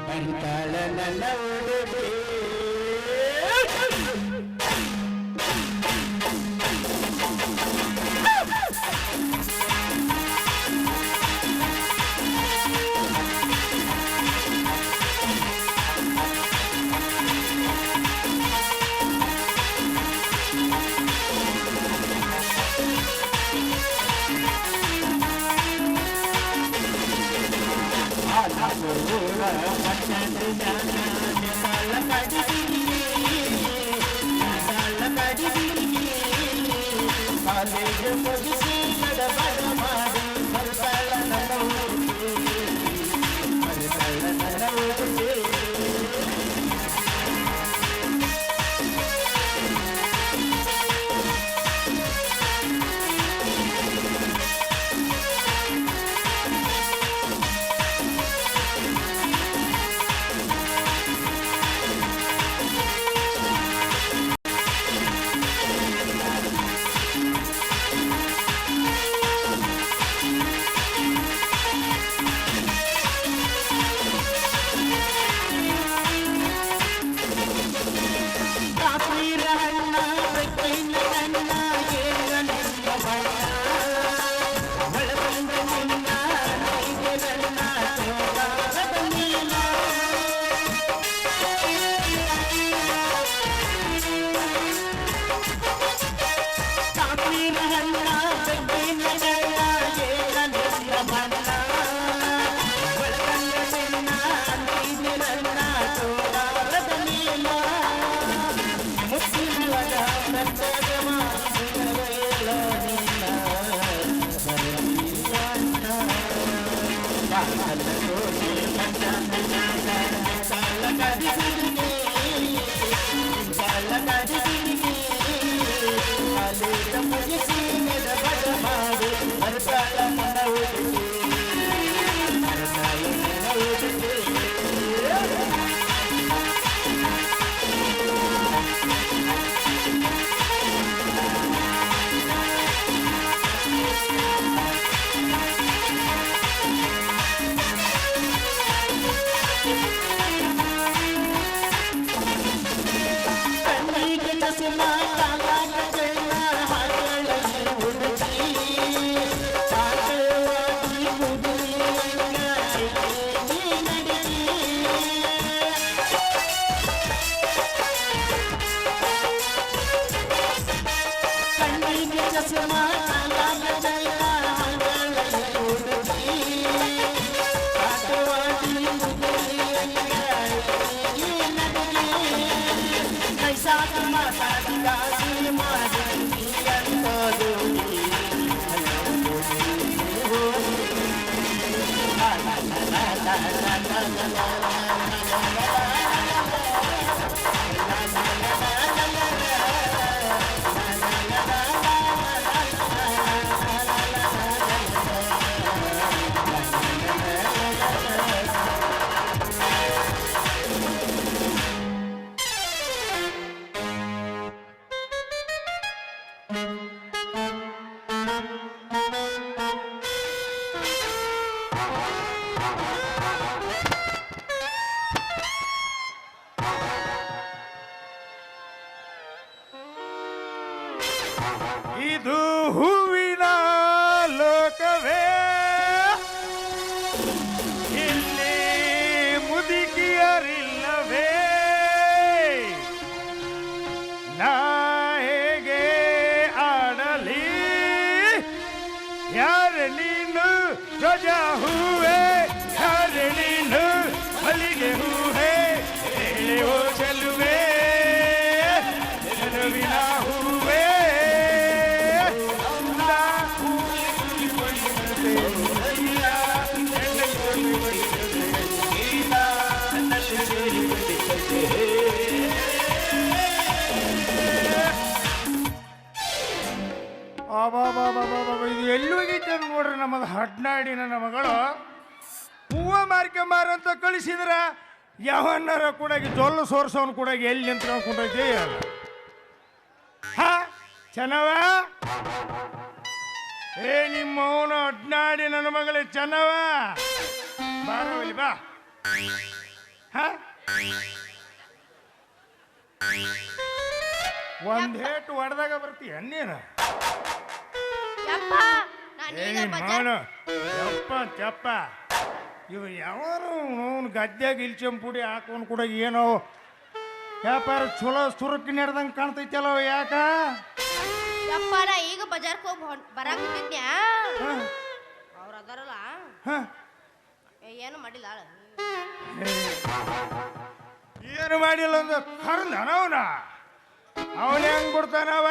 ಬರ್ತಾಳ ನನ್ನ ಹುಡುಗಿ. ಕಾಲೇಜು ಮುಗಿಸಿ ಗಡಬಡ ಮಾಡಿ ಬರ್ತಾಳ ನನ್ನ ಹುಡುಗಿ, ಬರ್ತಾಳ ನನ್ನ ಹುಡುಗಿ. Sa ಇದು ಹೂವಿನ ಲೋಕವೇ, ಇಲ್ಲಿ ಮುದುಕಿಯರಿಲ್ಲವೇ, ನಾ ಹೇಗೆ ಆಡಲಿ, ಯಾರ ನೀನು ಧ್ವಜ ಹೂವೇ, ಯಾರ ನೀನು ಮಲ್ಲಿಗೆ ಹೂವೇ, ಹೇಳುವ ಚೆಲುವೆ ಚೆಲುವಿನ ಹೂವೇ. ಇದು ಎಲ್ಲಿ ಹೋಗಿದ್ದೆ ನೋಡ್ರಿ, ನಮ್ಮದು ಹಡ್ನಾಡಿನ ನನ್ನ ಮಗಳು ಹೂವ ಮಾರ್ಕೊಂಬಾರಂತ ಕಳಿಸಿದ್ರ ಯಾವನ್ನಾರ ಕೂಡ ಜೊಲ್ಲು ಸೋರ್ಸವನ್ ಕೂಡ ಎಲ್ಲಿ ನಿಂತ್ಕೊಂಡು ಕುಂಟೈತೆ ಹಾ ಚೆನ್ನವ, ಏ ನಿಮ್ಮ ಅವನು ಹಡ್ನಾಡಿ ನನ್ನ ಮಗಳೇ ಚೆನ್ನವ, ಬಾರವಲ್ಲಿ ಬಾ. ಹ ಒಂದ್ ಹೇಟು ಹೊಡೆದಾಗ ಬರ್ತೀಯ ನೀನು? ಯಪ್ಪ ನಾನು ಈಗ ಏನಿ ಬಜಾರ್ ಮಾವನು ಯಪ್ಪ ಚಪ್ಪ ಇವ ಯಾವನು ಅವನು ಗದ್ಯಾಗ ಇಲ್ಚಂಪುಡಿ ಹಾಕೊಂಡು ಕೂಡ ಏನೋ ವ್ಯಾಪಾರ ಚಲೋ ಸುರುಕಿ ನಡೆದಂಗೆ ಕಾಣ್ತೈತಲ್ಲ ಯಾಕ? ಯಪ್ಪ ನಾ ಈಗ ಬಜಾರ್ಕ್ ಹೋಗಿ ಬರಾಕತ್ತಿದ್ನ್ಯಾ, ಹ? ಅವ್ರು ಅದಾರಲ್ಲ ಹ? ಏನು ಮಾಡಿಲ್ಲ. ಏನು ಮಾಡಿಲ್ಲ ಅಂದ್ರೆ ಕರ್ದ ಅವನ ಅವನ ಹೆಂಗ್ ಬಿಡ್ತಾನವ?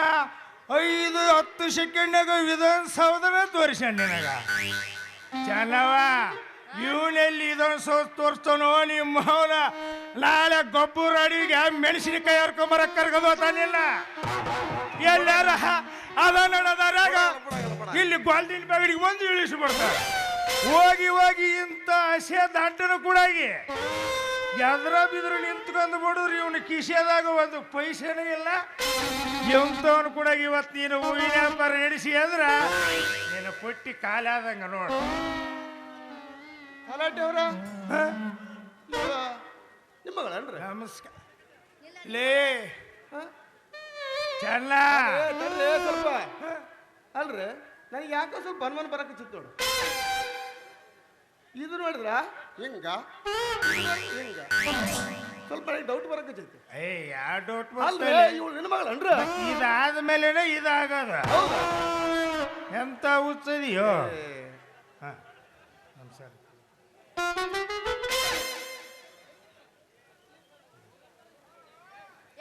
5-10 ಸೆಕೆಂಡ್ನಾಗ ವಿಧಾನಸೌಧನ ತೋರಿಸ್ಯಾನ ನಿನಗ ಚೆನ್ನವ. ಇವನೆಲ್ಲಿ ವಿಧಾನಸೌಧ ತೋರಿಸ್ತಾನೋ ನಿಮ್ಮ ಅವನ ನಾಳೆ ಗೊಬ್ಬರ ಅಡಿಗೆ ಮೆಣಸಿನಕಾಯಿ ಹರ್ಕೊಂಬರಕ್ ಕರ್ಕೊಂಡು ಹೋಗ್ತಾನಿಲ್ಲ ಎಲ್ಲಾರ ಅದ ನೋಡೋದಾರಾಗ ಇಲ್ಲಿ ಗೋಲ್ಡಿನ ಬಾಗಿಲಿಗೆ ಒಂದು ಇಳಿಸ್ಬಿಡ್ತಾರೆ. ಹೋಗಿ ಹೋಗಿ ಇಂಥ ಹಸೆ ದಂಟನ ಕೂಡಾಗಿ ಎದ್ರ ಬಿದ್ರು ನಿಂತ್ಕೊಂಡು ಬಿಡುದ್ರಿ ಇವನು ಕಿಶೆದಾಗ ಒಂದು ಪೈಸೆನೇ ಇಲ್ಲ. ಇಂಥವನು ಕೂಡ ಇವತ್ತು ನೀನು ಹೂವಿನ ವ್ಯಾಪಾರ ನಡೆಸಿ ಅಂದ್ರ ನೀನು ಪುಟ್ಟಿ ಕಾಲಾದಂಗ ನೋಡು. ಗಲಾಟೆ ಅವ್ರ ನಿಮ್ಮಗಳನ್ರಿ ನಮಸ್ಕಾರ ಲೇ ಚೆನ್ನ ಸ್ವಲ್ಪ ಅಲ್ರಿ ನನಗೆ ಯಾಕೋ ಸ್ವಲ್ಪ ಅನುಮಾನ ಬರಕ್ಕೆ ನೋಡು. ಇದು ನೋಡಿದ್ರ ಹಿಂಗ ಹಿಂಗ ಸ್ವಲ್ಪ ನನಗೆ ಡೌಟ್ ಬರಕ್ಕೆ ಚಿತ್ತು. ಏ ಯಾವ ಡೌಟ್ ಅಲ್ರಿ ಇವಳು ನಿನ್ನ ಮಗಳನ್ರಿ? ಇದಾದ ಮೇಲೇನೆ ಇದಾಗದ. ಎಂತ ಹುಚ್ಚದಿಯೋ. ನಮಸ್ಕಾರ.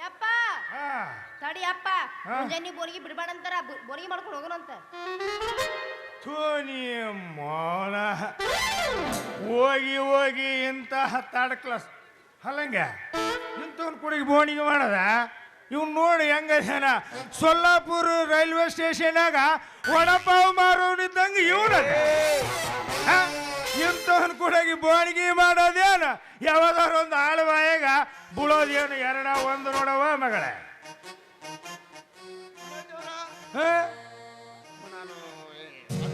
ಯಪ್ಪ ಹಾ ತಡಿ ಅಪ್ಪ, ಮುಂಜಾನೆ ಬೋರಿಗೆ ಬಿಡ್ಬೇಡಂತಾರ, ಬೋರಿಗೆ ಮಾಡ್ಕೊಂಡು ಹೋಗೋಣಂತ. ಥೋನಿ ಮೋನ ಹೋಗಿ ಹೋಗಿ ಇಂತಹ ಥರ್ಡ್ ಕ್ಲಾಸ್ ಅಲ್ಲಂಗ ಇಂಥವ್ನು ಕುಡಿಗೆ ಬೋಣಿಗೆ ಮಾಡದ. ಇವ್ನು ನೋಡಿ ಹೆಂಗನ ಸೊಲ್ಲಾಪುರ ರೈಲ್ವೆ ಸ್ಟೇಷನ್ನಾಗ ವಡಪಾವ್ ಮಾರೋನಿದ್ದಂಗೆ ಇವನು ಇಂಥವ್ನು ಕುಡಿಗೆ ಬೋಣಿಗೆ ಮಾಡೋದೇನು? ಯಾವ್ದಾರು ಒಂದು ಆಳುವಾಯಾಗ ಬೀಳೋದೇನು? ಎರಡ ಒಂದು ನೋಡವ ಮಗಳೇ.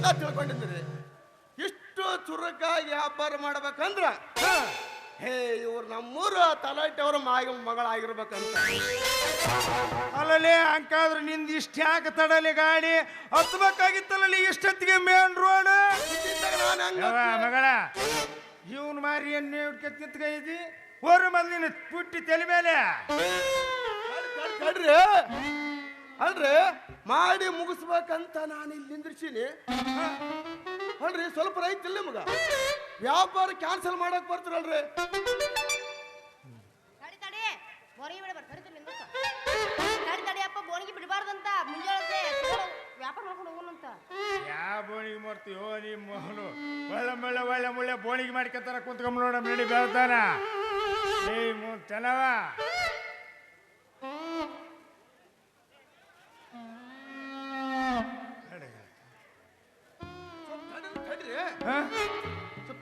ನಾನು ತಿಳ್ಕೊಂಡಿದ್ದೀರಿ ಇಷ್ಟು ಚುರುಕಾಗಿ ವ್ಯಾಪಾರ ಮಾಡ್ಬೇಕಂದ್ರ ಹೇ ಇವ್ರು ನಮ್ಮೂರ ತಲಾಟೆ ಅವ್ರ ಮಗಳಾಗಿರ್ಬೇಕಂತ. ಅಲ್ಲಲ್ಲಿ ಹಂಗಾದ್ರೆ ನಿಂದ ಇಷ್ಟ ಯಾಕೆ ತಡಲಿ ಗಾಡಿ ಹತ್ಬೇಕಾಗಿತ್ತಲ್ಲ ಇಷ್ಟೊತ್ತಿಗೆ ಮೇನ್ ರೋಡ್ ಮಗಳ. ಇವನ್ ಮಾರಿ ಎಣ್ಣೆ ನಿಂತ್ಕೈತಿ ಓರ್ ಮಲ್ಲಿನ ಪುಟ್ಟಿ ತಲೆ ಮೇಲೆ ಕಡ್ರಿ ಅಲ್ರಿ ಮಾಡಿ ಮುಗಿಸ್ಬೇಕಂತ ನಾನು ಇಲ್ಲಿ ನಿಂದ್ರಿಸೀನಿ. ಅಲ್ರಿ ಸ್ವಲ್ಪ ರೈತಿಲ್ಲ ಮಗ ವ್ಯಾಪಾರ ಕ್ಯಾನ್ಸಲ್ ಮಾಡಕ್ ಬರ್ತೀರಲ್ರಿ? ತಡಿ ತಡಿ ಬೋರಿಗೆ ಬಿಡಬಾರ್ದು, ತಡಿ ಅಪ್ಪ ಬೋರಿಗೆ ಬಿಡಬಾರ್ದಂತ ಮುಂಜಾನೆ ವ್ಯಾಪಾರ ಮಾಡ್ಕೊಂಡು ಹೋಗೋಣಂತ. ಯಾವ ಬೋಣಿಗೆ ಮಾಡ್ತೀವೋ ನಿಮ್ಮ ಮಗನು ಒಳ್ಳೆ ಮುಳ್ಳೆ ಬೋಣಿಗೆ ಮಾಡ್ಕೊತಾರ ಕುಂತ್ಕೊಂಡ್ ನೋಡ ನಡಿ ಬೆಳ್ತಾನ ಚೆನ್ನವ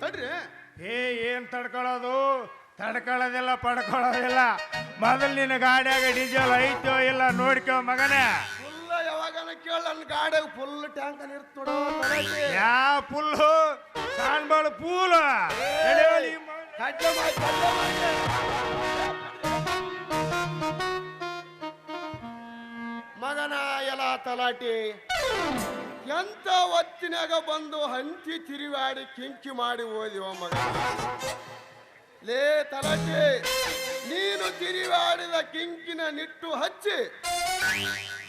ತಡ್ರಿ ಏನ್ ತಡ್ಕೊಳ್ಳೋದು ತಡ್ಕೊಳ್ಳೋದಿಲ್ಲ ಪಡ್ಕೊಳ್ಳೋದಿಲ್ಲ ಮೊದಲು ನಿನ್ನ ಗಾಡಿಯಾಗ ಡೀಸೆಲ್ ಐತೋ ಇಲ್ಲ ನೋಡ್ಕೋ ಮಗನೇ ಫುಲ್ ಯಾವಾಗನ ಕೇಳ ನನ್ನ ಗಾಡಿಯಾಗ ಫುಲ್ ಟ್ಯಾಂಕ್ ಇರ್ತ ನೋಡೋ ತಡಕ್ಕೆ. ಯಾವ ಪುಲ್ಲು ಸಾನ್ಬಾಳು ಪೂಲ ಕಡ್ಲೆ ಮಾಡಿ. ಮಗನ ಎಲ್ಲ ತಲಾಟಿ ಎಂತ ಹೊತ್ತಿನಾಗ ಬಂದು ಹಂಚಿ ತಿರುವಾಡಿ ಕಿಂಕಿ ಮಾಡಿ ಓದಿವ ಮಗ. ಲೇ ತಲಾಟಿ, ನೀನು ತಿರುವಾಡಿದ ಕಿಂಕಿನ ನಿಟ್ಟು ಹಚ್ಚಿ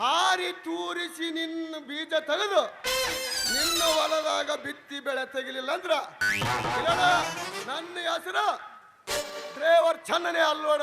ಹಾರಿ ತೂರಿಸಿ ನಿನ್ನ ಬೀಜ ತೆಗೆದು ನಿನ್ನ ಹೊಲದಾಗ ಬಿತ್ತಿ ಬೆಳೆ ತೆಗಿಲಿಲ್ಲ ಅಂದ್ರ ನನ್ನ ಹೆಸರು ಡ್ರೈವರ್ ಚನ್ನನೆ ಅಲ್ವೋಡ.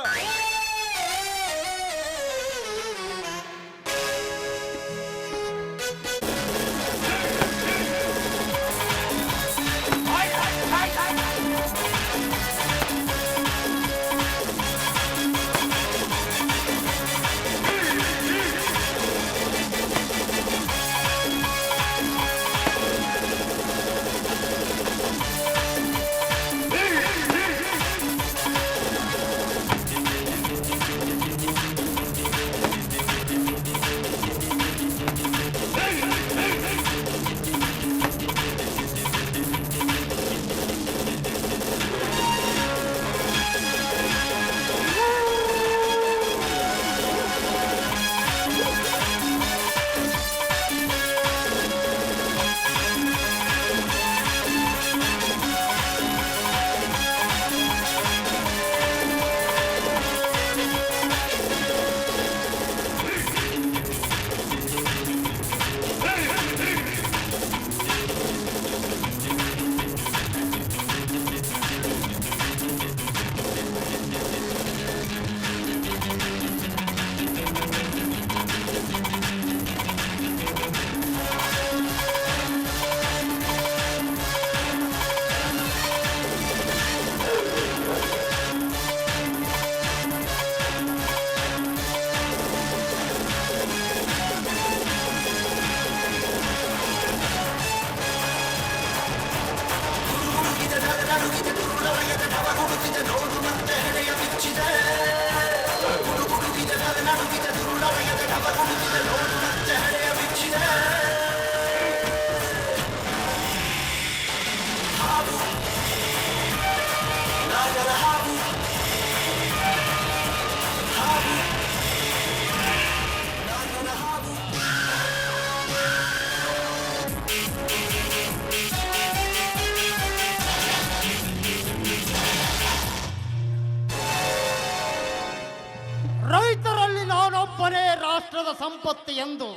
ರೈತರಲ್ಲಿ ನಾನೊಬ್ಬನೇ ರಾಷ್ಟ್ರದ ಸಂಪತ್ತು ಎಂದು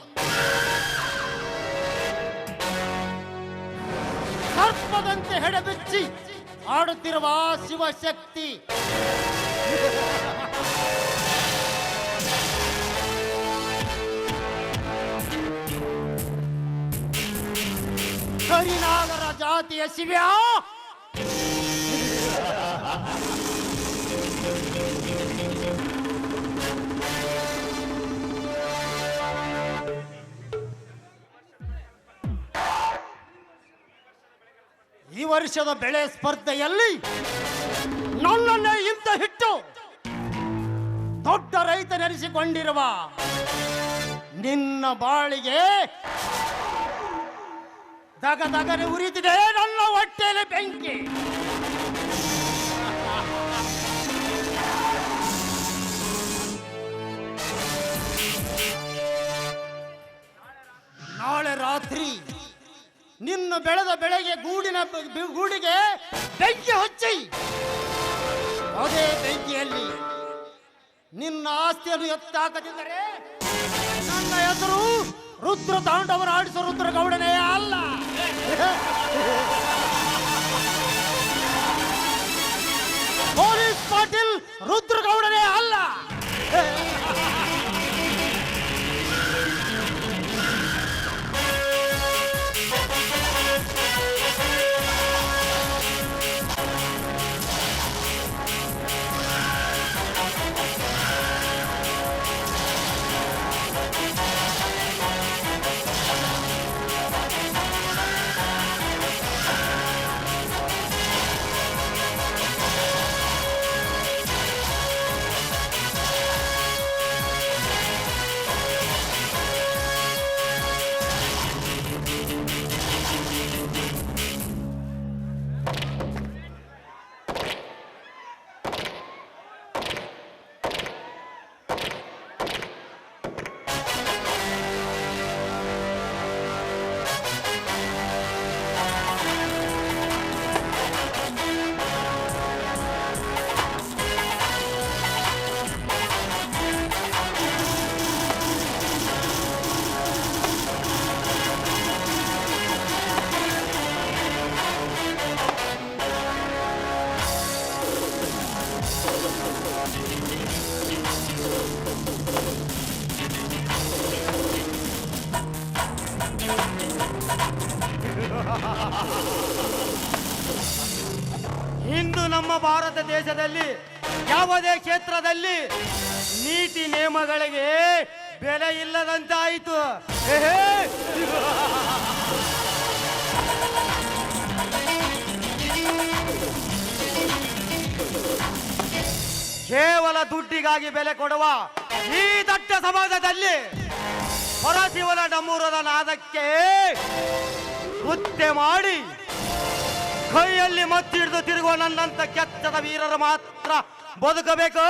ಸರ್ಪದಂತೆ ಹೆಡೆಬಿಚ್ಚಿ ಆಡುತ್ತಿರುವ ಶಿವಶಕ್ತಿ ಕರಿನಾಗರ ಜಾತಿಯ ಶಿವ್ಯಾ ಈ ವರ್ಷದ ಬೆಳೆ ಸ್ಪರ್ಧೆಯಲ್ಲಿ ನನ್ನನ್ನೇ ಇಂತ ಹಿಟ್ಟು ದೊಡ್ಡ ರೈತನೆನಿಸಿಕೊಂಡಿರುವ ನಿನ್ನ ಬಾಳಿಗೆ ದಗದಗನೆ ಉರಿದಿದೆ ನನ್ನ ಹೊಟ್ಟೆಯಲ್ಲಿ ಬೆಂಕಿ. ನಾಳೆ ರಾತ್ರಿ ನಿನ್ನ ಬೆಳೆದ ಬೆಳೆಗೆ ಗೂಡಿಗೆ ಬೆಂಕಿ ಹಚ್ಚಿ ಅದೇ ಬೆಂಕಿಯಲ್ಲಿ ನಿನ್ನ ಆಸ್ತಿಯನ್ನು ಎತ್ತಾಕದಿದ್ದರೆ ನನ್ನ ಹೆಸರು ರುದ್ರ ತಾಂಡವನಾಡಿಸೋ ರುದ್ರಗೌಡನೇ ಅಲ್ಲ. ಪೊಲೀಸ್ ಪಾಟೀಲ್ ರುದ್ರಗೌಡನೇ ಅಲ್ಲ. ಇಂದು ನಮ್ಮ ಭಾರತ ದೇಶದಲ್ಲಿ ಯಾವುದೇ ಕ್ಷೇತ್ರದಲ್ಲಿ ನೀತಿ ನಿಯಮಗಳಿಗೆ ಬೆಲೆ ಇಲ್ಲದಂತಾಯಿತು. ಕೇವಲ ದುಡ್ಡಿಗಾಗಿ ಬೆಲೆ ಕೊಡುವ ಈ ದಟ್ಟ ಸಮಾಜದಲ್ಲಿ ಪರಶಿವನ ಡಮೂರದ ನಾದಕ್ಕೆ ನೃತ್ಯ ಮಾಡಿ ಕೈಯಲ್ಲಿ ಮತ್ತಿಡಿದು ತಿರುಗುವ ನನ್ನಂತ ಕೆಚ್ಚದ ವೀರರು ಮಾತ್ರ ಬದುಕಬೇಕು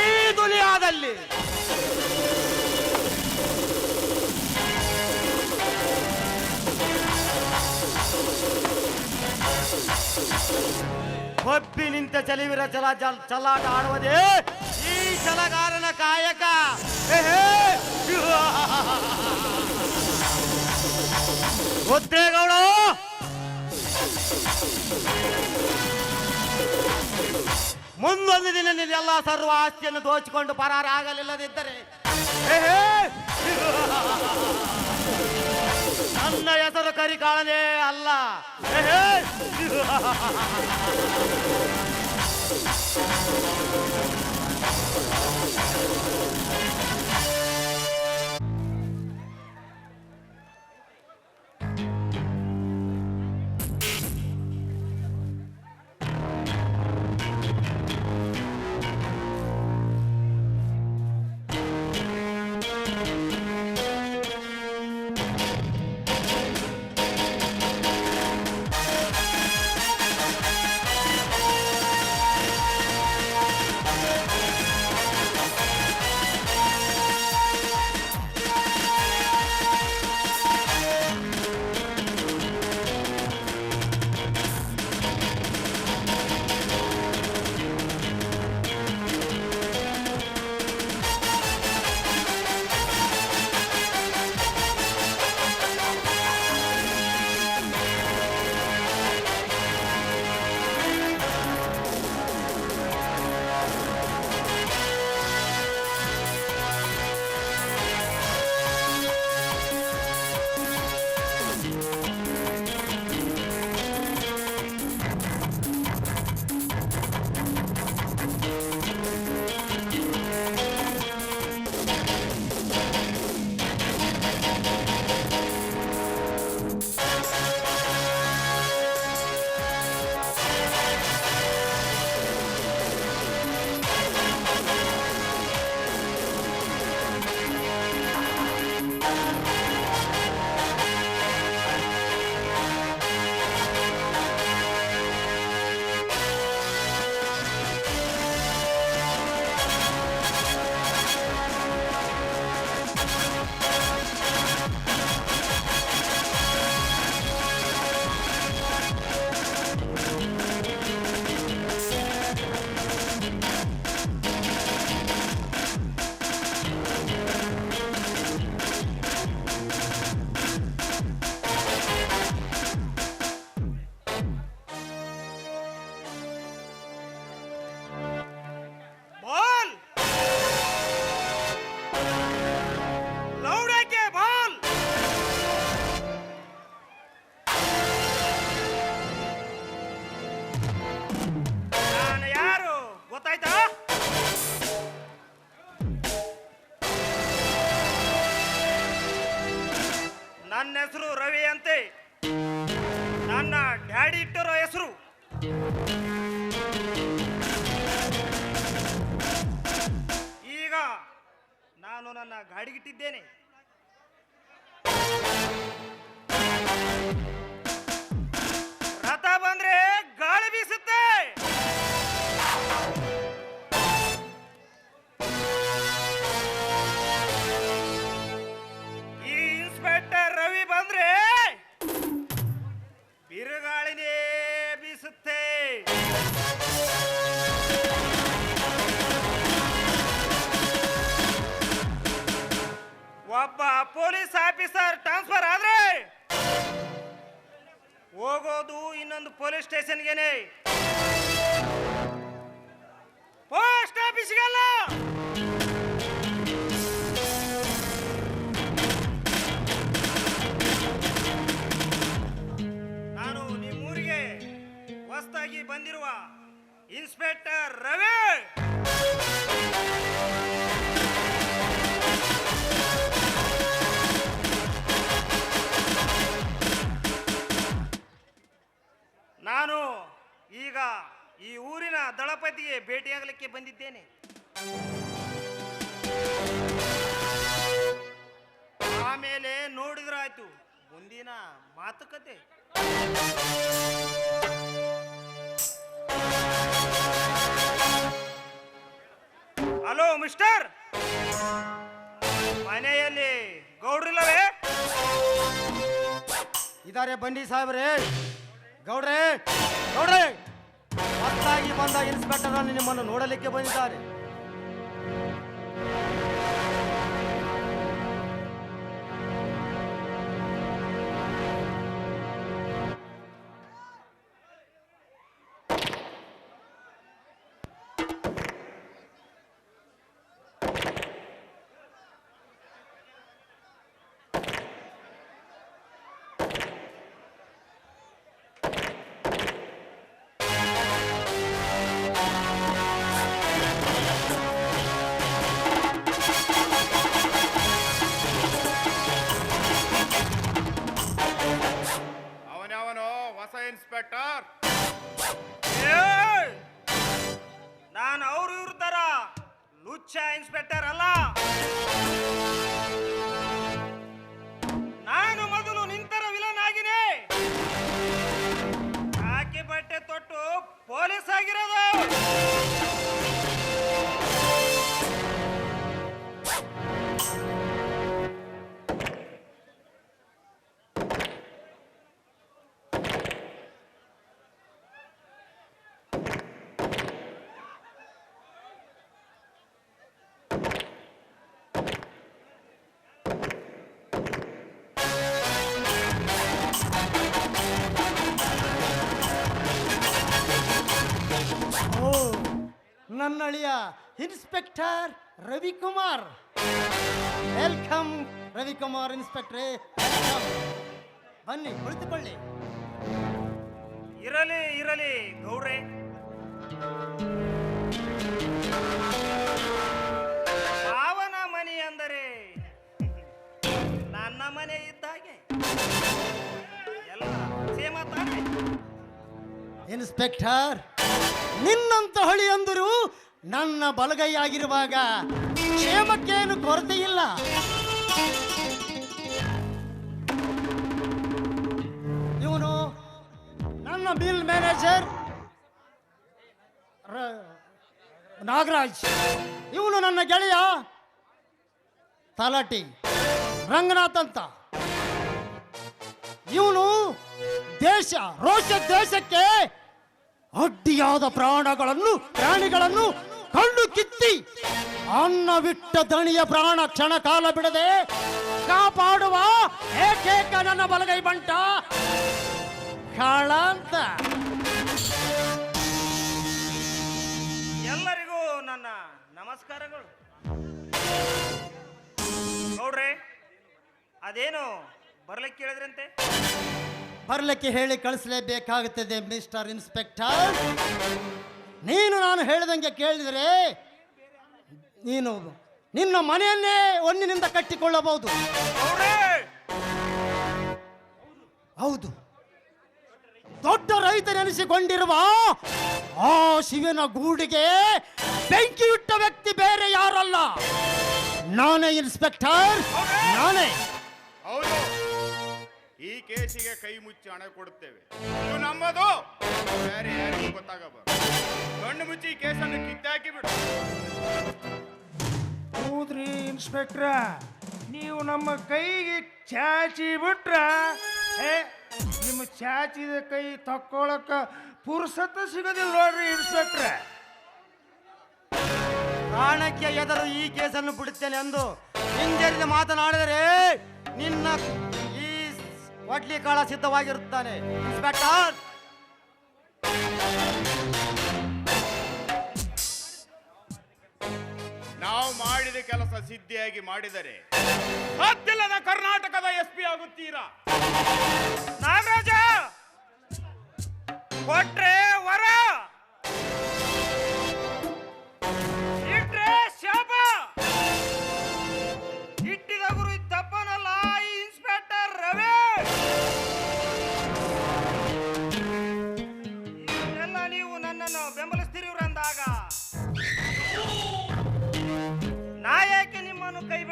ಈ ದುನಿಯಾದಲ್ಲಿ. ಒಬ್ಬಿ ನಿಂತ ಚಲಿವಿರ ಚಲಾಟ ಆಡುವುದೇ ಈ ಛಲಗಾರನ ಕಾಯಕ. ಒದ್ದೇಗೌಡ, ಮುಂದೊಂದು ದಿನ ನೀನೆಲ್ಲ ಸರ್ವ ಆಸ್ತಿಯನ್ನು ದೋಚಿಕೊಂಡು ಪರಾರಾಗಲಿಲ್ಲದಿದ್ದರೆ ನನ್ನ ಹೆಸರು ಕರಿಕಾಳನೇ ಅಲ್ಲ. ನನ್ನ ಹೆಸರು ರವಿ ಅಂತೆ. ನನ್ನ ಡ್ಯಾಡಿ ಇಟ್ಟಿರೋ ಹೆಸರು. ಈಗ ನಾನು ನನ್ನ ಗಾಡಿಗಿಟ್ಟಿದ್ದೇನೆ. ರಥ ಬಂದ್ರೆ ಗಾಳಿ ಬೀಸುತ್ತೆ. ಈ ಇನ್ಸ್ಪೆಕ್ಟರ್ ರವಿ ಬಂದ್ರೆ ಬಿರುಗಾಳಿನೇ ಬೀಸುತ್ತೆ. ಒಬ್ಬ ಪೊಲೀಸ್ ಆಫೀಸರ್ ಟ್ರಾನ್ಸ್ಫರ್ ಆದ್ರೆ ಹೋಗೋದು ಇನ್ನೊಂದು ಪೊಲೀಸ್ ಸ್ಟೇಷನ್ಗೆನೆ. Post office inspector Ravi. ನಾನು ಈಗ ಈ ಊರಿನ ದಳಪತಿಗೆ ಭೇಟಿಯಾಗಲಿಕ್ಕೆ ಬಂದಿದ್ದೇನೆ. ಆಮೇಲೆ ನೋಡಿದ್ರಾಯ್ತು ಮುಂದಿನ ಮಾತುಕತೆ. ಹಲೋ ಮಿಸ್ಟರ್, ಮನೆಯಲ್ಲಿ ಗೌಡ್ರಿಲ್ಲವೇ? ಇದಾರೆ ಬನ್ನಿ ಸಾಹೇಬ್ರೆ. ಗೌಡ್ರೆ ಗೌಡ್ರೆ, ಹೊತ್ತಾಗಿ ಬಂದ ಇನ್ಸ್ಪೆಕ್ಟರ್ ನಿಮ್ಮನ್ನು ನೋಡಲಿಕ್ಕೆ ಬಂದಿದ್ದಾರೆ. ಅವನವನು ಹೊಸ ಇನ್ಸ್ಪೆಕ್ಟರ್. ನಾನು ಅವರು ಇವ್ರ ತರ ಲುಚ್ಚ ಇನ್ಸ್ಪೆಕ್ಟರ್ ಅಲ್ಲ. ನಾನು ಮೊದಲು ನಿಂತರ ವಿಲನ್ ಆಗಿನೇ ಕಾಕಿ ಬಟ್ಟೆ ತೊಟ್ಟು ಪೊಲೀಸ್ ಆಗಿರೋದು. ನನ್ನ ಅಳಿಯ ಇನ್ಸ್ಪೆಕ್ಟರ್ ರವಿಕುಮಾರ್. ವೆಲ್ಕಮ್ ರವಿಕುಮಾರ್ ಇನ್ಸ್ಪೆಕ್ಟ್ರೇ, ಬನ್ನಿ ಕುಳಿತುಕೊಳ್ಳಿ. ಇರಲಿ ಇರಲಿ ಗೌಡ್ರೆ, ಮಾವನ ಮನೆ ಅಂದರೆ ನನ್ನ ಮನೆ ಇದ್ದಾಗೆ ಎಲ್ಲ ಸೇಮ ತಾನೆ. ಇನ್ಸ್ಪೆಕ್ಟರ್, ನಿನ್ನಂತ ಹಳಿಯಂದರು ನನ್ನ ಬಲಗೈಯಾಗಿರುವಾಗ ಕ್ಷೇಮಕ್ಕೇನು ಕೊರತೆ ಇಲ್ಲ. ಇವನು ನನ್ನ ಬಿಲ್ ಮ್ಯಾನೇಜರ್ ನಾಗರಾಜ್. ಇವನು ನನ್ನ ಗೆಳೆಯ ತಲಾಟಿ ರಂಗನಾಥ್ ಅಂತ. ಇವನು ದೇಶಕ್ಕೆ ಅಡ್ಡಿಯಾದ ಪ್ರಾಣಿಗಳನ್ನು ಕಣ್ಣು ಕಿತ್ತಿ ಅನ್ನವಿಟ್ಟ ದಣಿಯ ಪ್ರಾಣ ಕ್ಷಣ ಕಾಲ ಬಿಡದೆ ಕಾಪಾಡುವ ಏಕೈಕ ನನ್ನ ಬಲಗೈ ಬಂಟ ಕಾಳ ಅಂತ. ಎಲ್ಲರಿಗೂ ನನ್ನ ನಮಸ್ಕಾರಗಳು. ಗೌಡ್ರೆ, ಅದೇನು ಬರ್ಲಿಕ್ಕೆ ಹೇಳಿದ್ರಂತೆ? ಬರ್ಲಿಕ್ಕೆ ಹೇಳಿ ಕಳಿಸಲೇಬೇಕಾಗುತ್ತದೆ ಮಿಸ್ಟರ್ ಇನ್ಸ್ಪೆಕ್ಟರ್. ನೀನು ನಾನು ಹೇಳಿದಂಗೆ ಕೇಳಿದರೆ ನೀನು ನಿನ್ನ ಮನೆಯನ್ನೇ ಒಂದಿನಿಂದ ಕಟ್ಟಿಕೊಳ್ಳಬಹುದು. ಹೌದು, ದೊಡ್ಡ ರೈತನೆನಿಸಿಕೊಂಡಿರುವ ಆ ಶಿವನ ಗೂಡಿಗೆ ಬೆಂಕಿ ಇಟ್ಟ ವ್ಯಕ್ತಿ ಬೇರೆ ಯಾರಲ್ಲ, ನಾನೇ ಇನ್ಸ್ಪೆಕ್ಟರ್, ನಾನೇ. ಹೌದು, ಈ ಕೇಸಿಗೆ ಕೈ ಮುಚ್ಚಿ ಹಣ ಕೊಡುತ್ತೇವೆ. ಇದು ನಮ್ಮದು, ಬೇರೆ ಯಾರಿಗೂ ಗೊತ್ತಾಗಬಾರದು. ಕಣ್ಣು ಮುಚ್ಚಿ ಈ ಕೇಸನ್ನು ಕಿತ್ತಾಕಿ ಬಿಡು. ಹೌದ್ರಿ ಇನ್ಸ್ಪೆಕ್ಟ್ರ, ನೀವು ನಮ್ಮ ಕೈಗೆ ಚಾಚಿ ಬಿಟ್ರ ನಿಮ್ಮ ಚಾಚಿದ ಕೈ ತಕ್ಕೊಳಕ ಪುರುಸತ್ತ ಸಿಗೋದಿಲ್ಲ ನೋಡ್ರಿ ಇನ್ಸ್ಪೆಕ್ಟ್ರ. ಪ್ರಾಣಕ್ಕೆ ಎದರು ಈ ಕೇಸನ್ನು ಬಿಡುತ್ತೇನೆ ಎಂದು ಹಿಂಜರಿದು ಮಾತನಾಡಿದರೆ ನಿನ್ನ ಈ ಒಡ್ಲಿ ಕಾಳ ಸಿದ್ಧವಾಗಿರುತ್ತಾನೆ ಇನ್ಸ್ಪೆಕ್ಟರ್. ನಾವು ಮಾಡಿದ ಕೆಲಸ ಸಿದ್ಧಿಯಾಗಿ ಮಾಡಿದರೆ ಸಾಧ್ಯವಿಲ್ಲದ ಕರ್ನಾಟಕದ SP ಆಗುತ್ತೀರಾ? ನಾಗರಾಜ ಕೊಟ್ರೆ ವರ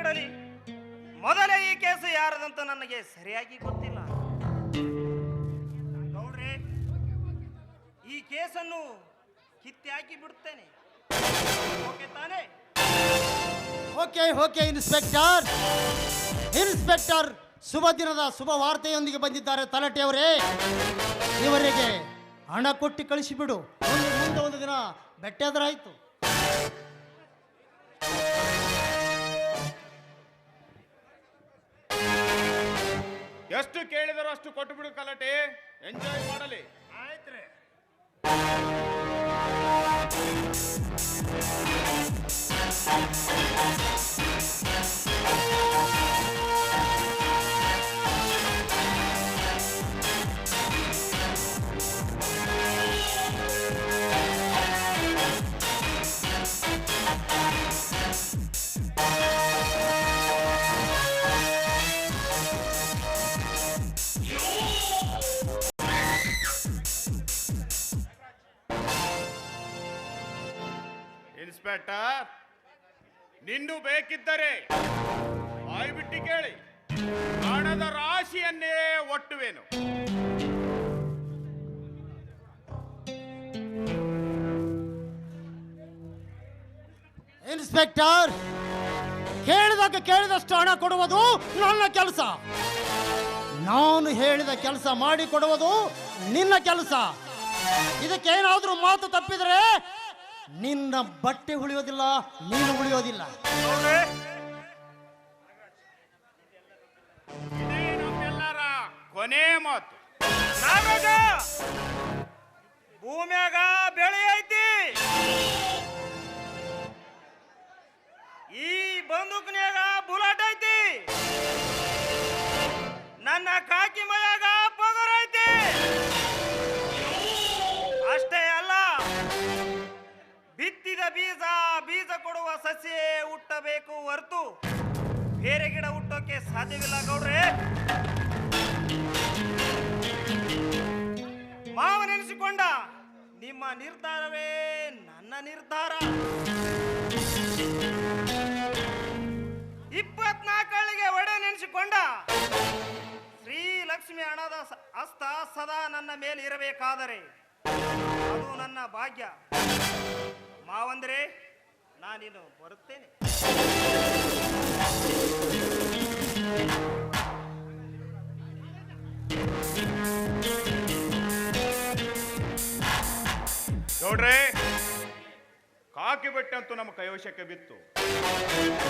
ಮಾಡಲಿ? ಮೊದಲೇ ಈ ಕೇಸು ಯಾರದಂತ ನನಗೆ ಸರಿಯಾಗಿ ಗೊತ್ತಿಲ್ಲ. ಗೌಡ್ರೆ, ಈ ಕೇಸನ್ನು ಕಿತ್ತಿ ಹಾಕಿ ಬಿಡುತ್ತೇನೆ. ಓಕೆ ತಾನೇ? Okay inspector. ಇನ್ಸ್ಪೆಕ್ಟರ್ ಶುಭ ದಿನದ ಶುಭ ವಾರ್ತೆಯೊಂದಿಗೆ ಬಂದಿದ್ದಾರೆ ತಲಾಟೆಯವರೇ. ಇವರಿಗೆ ಹಣ ಕೊಟ್ಟು ಕಳಿಸಿಬಿಡು. ಮುಂದೆ ಒಂದು ದಿನ ಬೆಟ್ಟಾದ್ರಾಯ್ತು. ಎಷ್ಟು ಕೇಳಿದರೂ ಅಷ್ಟು ಕೊಟ್ಟು ಬಿಡು ಕಲಟೆ, ಎಂಜಾಯ್ ಮಾಡಲಿ. ಆಯ್ತ್ರಿ. ಇನ್ಸ್ಪೆಕ್ಟರ್, ನಿನ್ನು ಬೇಕಿದ್ದರೆ ಬಾಯ್ಬಿಟ್ಟು ಕೇಳಿ, ಹಣದ ರಾಶಿಯನ್ನೇ ಒಟ್ಟುವೇನು. ಇನ್ಸ್ಪೆಕ್ಟರ್, ಕೇಳಿದಷ್ಟು ಹಣ ಕೊಡುವುದು ನನ್ನ ಕೆಲಸ. ನಾನು ಹೇಳಿದ ಕೆಲಸ ಮಾಡಿ ಕೊಡುವುದು ನಿನ್ನ ಕೆಲಸ. ಇದಕ್ಕೇನಾದ್ರೂ ಮಾತು ತಪ್ಪಿದರೆ ನಿನ್ನ ಬಟ್ಟೆ ಉಳಿಯೋದಿಲ್ಲ, ನೀನು ಉಳಿಯೋದಿಲ್ಲ. ಇದೇ ನಮ್ಮೆಲ್ಲರ ಕೊನೆ ಮಾತು. ನಾಗರಾಜ, ಭೂಮ್ಯಾಗ ಬೆಳೆ ಐತಿ. ಈ ಬಂದೂಕ್ನ್ಯಾಗ ಬುಲಾಟ್ ಐತಿ. ನನ್ನ ಕಾಕಿ ಮೈಯಾಗ ಪಗರ್ ಐತಿ. ಅಷ್ಟೇ ಅಲ್ಲ, ಬಿತ್ತಿದ ಬೀಜ ಕೊಡುವ ಸಸ್ಯ ಹುಟ್ಟಬೇಕು ಹೊರತು ಬೇರೆ ಗಿಡ ಹುಟ್ಟೋಕೆ ಸಾಧ್ಯವಿಲ್ಲ. ಗೌಡ್ರೆ, ಮಾವನೆನಿಸಿಕೊಂಡ ನಿಮ್ಮ ನಿರ್ಧಾರವೇ ನನ್ನ ನಿರ್ಧಾರ. 24 ಒಡೆ ನೆನೆಸಿಕೊಂಡ ಶ್ರೀಲಕ್ಷ್ಮಿ ಹಣದ ಹಸ್ತ ಸದಾ ನನ್ನ ಮೇಲೆ ಇರಬೇಕಾದರೆ ಅದು ನನ್ನ ಭಾಗ್ಯ. ಮಾವಂದ್ರೆ, ನಾನಿನ್ನು ಬರುತ್ತೇನೆ. ನೋಡ್ರೆ, ಕಾಕಿ ಬೆಟ್ಟಂತೂ ನಮ್ಮ ಕೈವಶಕ್ಕೆ ಬಿತ್ತು.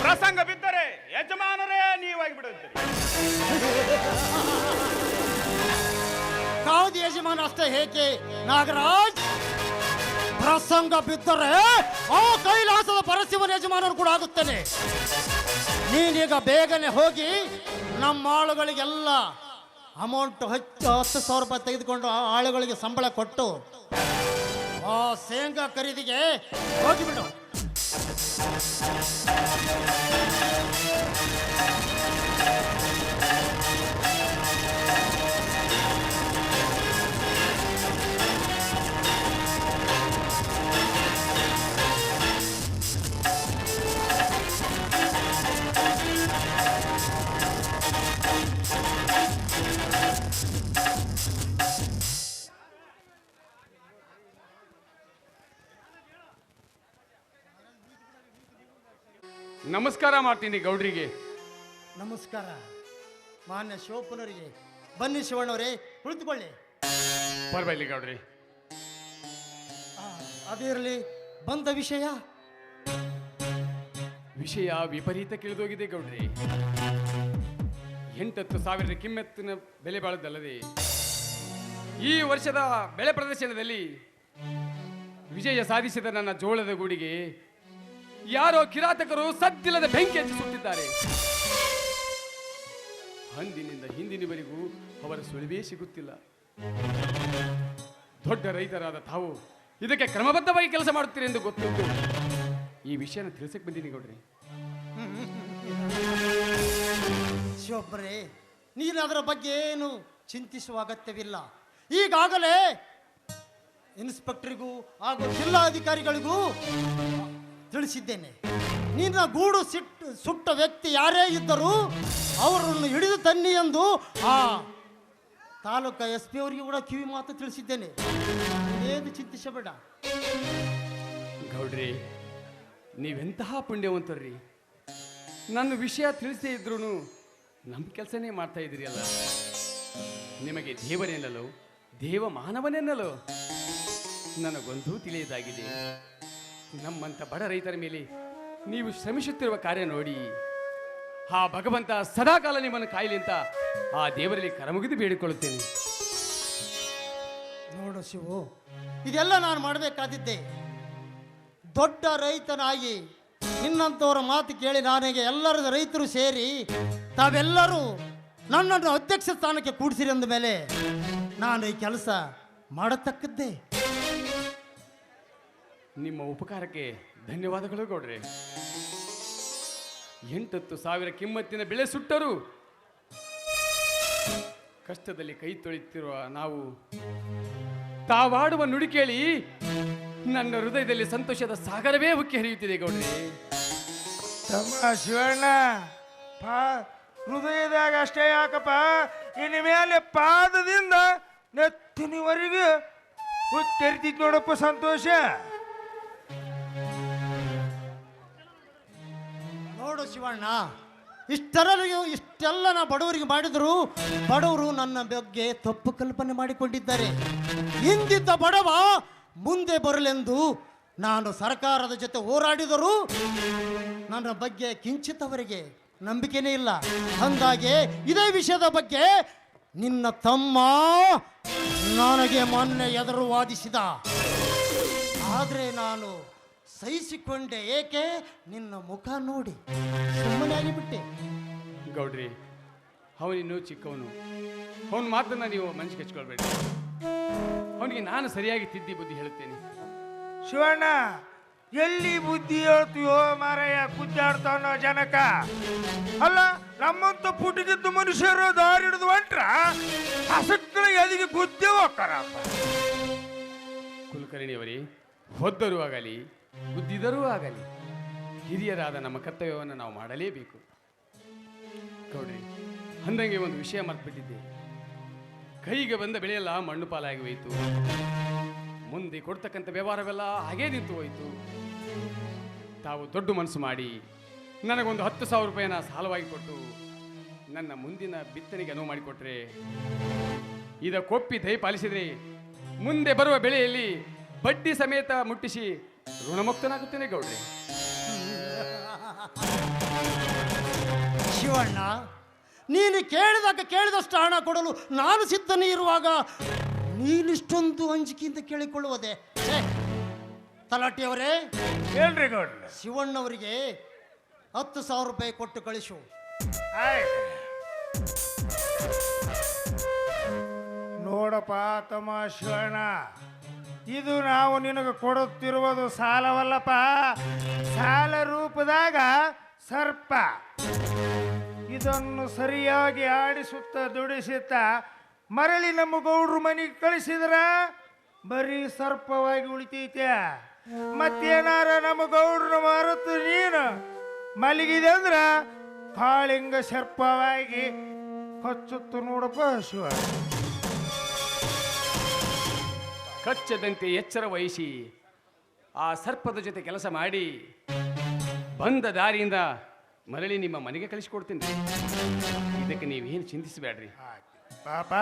ಪ್ರಸಂಗ ಬಿದ್ದರೆ ಯಜಮಾನರೇ ನೀವಾಗಿ ಬಿಡುತ್ತೀರಿ. ಕಾದು ಯಜಮಾನ ಅಷ್ಟೇ ಹೇಗೆ ನಾಗರಾಜ್? ಪ್ರಸಂಗ ಬಿದ್ದರೆ ಆ ಕೈಲಾಸದ ಪರಶಿವನ ಯಜಮಾನರು ಕೂಡ ಆಗುತ್ತೇನೆ. ನೀನೀಗ ಬೇಗನೆ ಹೋಗಿ ನಮ್ಮ ಆಳುಗಳಿಗೆಲ್ಲ ಅಮೌಂಟ್ 10,000 ರೂಪಾಯಿ ತೆಗೆದುಕೊಂಡು ಆ ಆಳುಗಳಿಗೆ ಸಂಬಳ ಕೊಟ್ಟು ಆ ಶೇಂಗಾ ಖರೀದಿಗೆ ಹೋಗಿಬಿಡು. ನಮಸ್ಕಾರ ಮಾಡ್ತೀನಿ ಗೌಡ್ರಿಗೆ. ನಮಸ್ಕಾರ ಮಾನ್ಯ ಶಿವಪ್ಪನವರಿಗೆ. ಬನ್ನಿ ಶಿವಣ್ಣವರೇ, ಕುಳಿತುಕೊಳ್ಳಿ. ಪರವಾಗಿಲ್ಲ ಗೌಡ್ರಿ. ಅದಿರಲಿ, ಬಂದ ವಿಷಯ ವಿಪರೀತ ತಿಳಿದೋಗಿದೆ ಗೌಡ್ರಿ. 8,000 ಕಿಮ್ಮೆತ್ತಿನ ಬೆಲೆ ಬಾಳದಲ್ಲದೆ ಈ ವರ್ಷದ ಬೆಳೆ ಪ್ರದರ್ಶನದಲ್ಲಿ ವಿಜಯ ಸಾಧಿಸಿದ ನನ್ನ ಜೋಳದ ಗೂಡಿಗೆ ಯಾರೋ ಕಿರಾತಕರು ಸದ್ದಿಲ್ಲದ ಬೆಂಕಿ ಹಚ್ಚಿಸುತ್ತಿದ್ದಾರೆ. ಅಂದಿನಿಂದ ಹಿಂದಿನವರೆಗೂ ಅವರ ಸುಳಿವೇ ಸಿಗುತ್ತಿಲ್ಲ. ದೊಡ್ಡ ರೈತರಾದ ತಾವು ಇದಕ್ಕೆ ಕ್ರಮಬದ್ಧವಾಗಿ ಕೆಲಸ ಮಾಡುತ್ತೀರಿ ಎಂದು ಗೊತ್ತಿದ್ದು ಈ ವಿಷಯನ ತಿಳಿಸಕ್ಕೆ ಬಂದಿದ್ದೀನಿ ಗೌಡ್ರಿ. ಶಿವಪ್ಪರೇ, ನೀನು ಅದರ ಬಗ್ಗೆ ಏನು ಚಿಂತಿಸುವ ಅಗತ್ಯವಿಲ್ಲ. ಈಗಾಗಲೇ ಇನ್ಸ್ಪೆಕ್ಟರ್ಗೂ ಹಾಗೂ ಜಿಲ್ಲಾಧಿಕಾರಿಗಳಿಗೂ ತಿಳಿಸಿದ್ದೇನೆ. ನಿನ್ನ ಗೂಡು ಸುಟ್ಟ ವ್ಯಕ್ತಿ ಯಾರೇ ಇದ್ದರೂ ಅವರನ್ನು ಹಿಡಿದು ತನ್ನಿ ಎಂದು ಆ ತಾಲೂಕಾ SP ಅವರಿಗೆ ಕೂಡ ಕಿವಿ ಮಾತು ತಿಳಿಸಿದ್ದೇನೆ. ಏನು ಚಿಂತಿಸಬೇಡ. ಗೌಡ್ರಿ, ನೀವೆಂತಹ ಪುಣ್ಯವಂತರ್ರಿ. ನನ್ನ ವಿಷಯ ತಿಳಿಸದೇ ಇದ್ರೂ ನಮ್ಮ ಕೆಲಸನೇ ಮಾಡ್ತಾ ಇದ್ದೀರಿ ಅಲ್ಲ. ನಿಮಗೆ ದೇವರೆನ್ನಲು ದೇವ ಮಾನವನೆನ್ನಲು ನನಗೊಂದು ತಿಳಿಯದಾಗಿದೆ. ನಮ್ಮಂಥ ಬಡ ರೈತರ ಮೇಲೆ ನೀವು ಶ್ರಮಿಸುತ್ತಿರುವ ಕಾರ್ಯ ನೋಡಿ ಆ ಭಗವಂತ ಸದಾಕಾಲ ನಿಮ್ಮನ್ನು ಕಾಯಲಿ ಅಂತ ಆ ದೇವರಲ್ಲಿ ಕರಮುಗಿದು ಬೇಡಿಕೊಳ್ಳುತ್ತೇನೆ. ನೋಡು ಶಿವು, ಇದೆಲ್ಲ ನಾನು ಮಾಡಬೇಕಾದಿದ್ದೆ. ದೊಡ್ಡ ರೈತನಾಗಿ ನಿನ್ನಂಥವರ ಮಾತು ಕೇಳಿ ನನಗೆ ಎಲ್ಲರ ರೈತರು ಸೇರಿ ತಾವೆಲ್ಲರೂ ನನ್ನನ್ನು ಅಧ್ಯಕ್ಷ ಸ್ಥಾನಕ್ಕೆ ಕೂಡಿಸಿರಿ ಅಂದ ಮೇಲೆ ನಾನು ಈ ಕೆಲಸ ಮಾಡತಕ್ಕದ್ದೇ. ನಿಮ್ಮ ಉಪಕಾರಕ್ಕೆ ಧನ್ಯವಾದಗಳು ಗೌಡ್ರೆ. 8,000 ಕಿಮ್ಮತ್ತಿನ ಬೆಳೆ ಸುಟ್ಟರು ಕಷ್ಟದಲ್ಲಿ ಕೈ ತೊಳೆಯುತ್ತಿರುವ ನಾವು ತಾವಾಡುವ ನುಡಿ ಕೇಳಿ ನನ್ನ ಹೃದಯದಲ್ಲಿ ಸಂತೋಷದ ಸಾಗರವೇ ಉಕ್ಕಿ ಹರಿಯುತ್ತಿದೆ ಗೌಡ್ರೆ. ತಮ್ಮ ಶಿವಣ್ಣ, ಹೃದಯದಾಗ ಅಷ್ಟೇ ಯಾಕಪ್ಪ, ಇನ್ನು ಮೇಲೆ ಪಾದದಿಂದ ನೆತ್ತಿನವರೆಗೂ ಉತ್ತರಿತಿತ್ತು ನೋಡಪ್ಪ ಸಂತೋಷ. ನೋಡು ಶಿವಣ್ಣ, ಇಷ್ಟೆಲ್ಲ ನಾ ಬಡವರಿಗೆ ಮಾಡಿದ್ರು ಬಡವರು ನನ್ನ ಬಗ್ಗೆ ತಪ್ಪು ಕಲ್ಪನೆ ಮಾಡಿಕೊಂಡಿದ್ದಾರೆ. ಹಿಂದಿದ್ದ ಬಡವ ಮುಂದೆ ಬರಲೆಂದು ನಾನು ಸರ್ಕಾರದ ಜೊತೆ ಹೋರಾಡಿದರೂ ನನ್ನ ಬಗ್ಗೆ ಕಿಂಚಿತ್ ಅವರಿಗೆ ನಂಬಿಕೆನೇ ಇಲ್ಲ. ಹಾಗಾಗಿ ಇದೇ ವಿಷಯದ ಬಗ್ಗೆ ನಿನ್ನ ತಮ್ಮ ನನಗೆ ಮೊನ್ನೆ ಎದುರು ವಾದಿಸಿದ. ಆದರೆ ನಾನು ಸಹಿಸಿಕೊಂಡೆ. ಏಕೆ? ನಿನ್ನ ಮುಖ ನೋಡಿ ಸುಮ್ಮನೆ ಆಗಿಬಿಟ್ಟೆ. ಗೌಡ್ರಿ, ಅವನಿನ್ನೂ ಚಿಕ್ಕವನು. ಅವನ ಮಾತನ್ನ ನೀವು ಮನಸ್ಸಿಗೆ ಹಚ್ಕೊಳ್ಬೇಡಿ. ಅವನಿಗೆ ನಾನು ಸರಿಯಾಗಿ ತಿದ್ದಿ ಬುದ್ಧಿ ಹೇಳುತ್ತೇನೆ. ಶಿವಣ್ಣ, ಎಲ್ಲಿ ಬುದ್ಧಿ ಹೇಳ್ತೀಯೋ ಮಾರಾಯ, ಕುದ್ದಾಡ್ತಾವನೋ ಜನಕ. ಅಲ್ಲ, ನಮ್ಮಂತ ಪುಟಿಗಿದ್ದು ಮನುಷ್ಯರು ದಾರಿ ಹಿಡಿದು ಹೊಂಟ್ರ ಹಸಕ್ಕಳ ಎದಿಗೆ ಗುದ್ದಿ ಹೋಗ್ತಾರಪ್ಪ. ಕುಲಕರ್ಣಿಯವರೇ, ಹೊದ್ದರೂ ಆಗಲಿ ಬುದ್ಧಿದರೂ ಆಗಲಿ ಹಿರಿಯರಾದ ನಮ್ಮ ಕರ್ತವ್ಯವನ್ನು ನಾವು ಮಾಡಲೇಬೇಕು. ಗೌಡ್ರಿ, ಅಂದಂಗೆ ಒಂದು ವಿಷಯ ಮರ್ತ್ಬಿಟ್ಟಿದ್ದೆ. ಕೈಗೆ ಬಂದ ಬೆಳೆಯೆಲ್ಲ ಮಣ್ಣು ಪಾಲಾಗಿ ಹೋಯಿತು. ಮುಂದೆ ಕೊಡ್ತಕ್ಕಂಥ ವ್ಯವಹಾರವೆಲ್ಲ ಹಾಗೇ ನಿಂತು ಹೋಯಿತು. ತಾವು ದೊಡ್ಡ ಮನಸ್ಸು ಮಾಡಿ ನನಗೊಂದು 10,000 ರೂಪಾಯಿನ ಸಾಲವಾಗಿ ಕೊಟ್ಟು ನನ್ನ ಮುಂದಿನ ಬಿತ್ತನೆಗೆ ಅನುವು ಮಾಡಿಕೊಟ್ರೆ, ಇದಕ್ಕೊಪ್ಪಿ ದಯ ಪಾಲಿಸಿದರೆ ಮುಂದೆ ಬರುವ ಬೆಳೆಯಲ್ಲಿ ಬಡ್ಡಿ ಸಮೇತ ಮುಟ್ಟಿಸಿ ಋಣಮುಕ್ತನಾಗುತ್ತೇನೆ ಗೌಡ್ರೆ. ಶಿವಣ್ಣ, ನೀನು ಕೇಳಿದಷ್ಟು ಹಣ ಕೊಡಲು ನಾನು ಸಿದ್ಧನೇ ಇರುವಾಗ ನೀನಿಷ್ಟೊಂದು ಅಂಜಿಕೆಯಿಂದ ಕೇಳಿಕೊಳ್ಳುವುದೇ? ತಲಾಟಿಯವರೇ, ಹೇಳ್ರಿ ಗೌಡ್ರ. ಶಿವಣ್ಣವರಿಗೆ 10,000 ರೂಪಾಯಿ ಕೊಟ್ಟು ಕಳಿಸು. ನೋಡಪ್ಪ ತಮ್ಮ ಶಿವಣ್ಣ, ಇದು ನಾವು ನಿನಗೆ ಕೊಡುತ್ತಿರುವುದು ಸಾಲವಲ್ಲಪ್ಪ, ಸಾಲ ರೂಪದಾಗ ಸರ್ಪ. ಇದನ್ನು ಸರಿಯಾಗಿ ಆಡಿಸುತ್ತ ದುಡಿಸುತ್ತ ಮರಳಿ ನಮ್ಮ ಗೌಡ್ರ ಮನೆಗೆ ಕಳಿಸಿದ್ರ ಬರೀ ಸರ್ಪವಾಗಿ ಉಳಿತೈತೆ. ಮತ್ತೇನಾರ ನಮ್ಮ ಗೌಡ್ರ ಮರೆತು ನೀನು ಮಲಗಿದೆ ಅಂದ್ರ ಕಾಳಿಂಗ ಸರ್ಪವಾಗಿ ಕಚ್ಚುತ್ತು ನೋಡಪ್ಪ ಶಿವ. ಕಚ್ಚದಂತೆ ಎಚ್ಚರ ವಹಿಸಿ ಆ ಸರ್ಪದ ಜೊತೆ ಕೆಲಸ ಮಾಡಿ ಬಂದ ದಾರಿಯಿಂದ ಮರಳಿ ನಿಮ್ಮ ಮನೆಗೆ ಕಳಿಸಿಕೊಡ್ತೀನಿ. ಇದಕ್ಕೆ ನೀವೇನು ಚಿಂತಿಸಬೇಡ್ರಿ ಪಾಪ.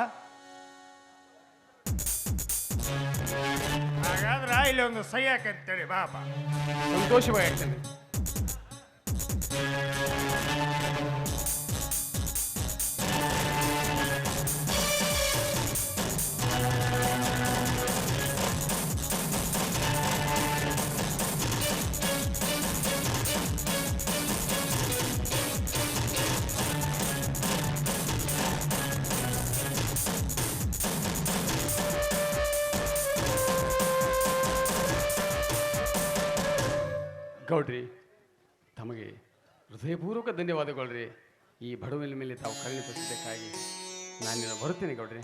ಹಾಗಾದ್ರೆ ಇಲ್ಲಿ ಒಂದು ಸಹಿ ಹಾಕಂತೇಳಿ ಪಾಪ. ಸಂತೋಷವಾಗಿರ್ತೇನೆ. ಗೌಡ್ರಿ, ತಮಗೆ ಹೃದಯಪೂರ್ವಕ ಧನ್ಯವಾದಗಳ್ರಿ. ಈ ಬಡವನ ಮೇಲೆ ತಾವು ಕರುಣೆ ತೋರಿಸಬೇಕಾಗಿ ನಾನು ಬರುತ್ತೇನೆ ಗೌಡ್ರಿ.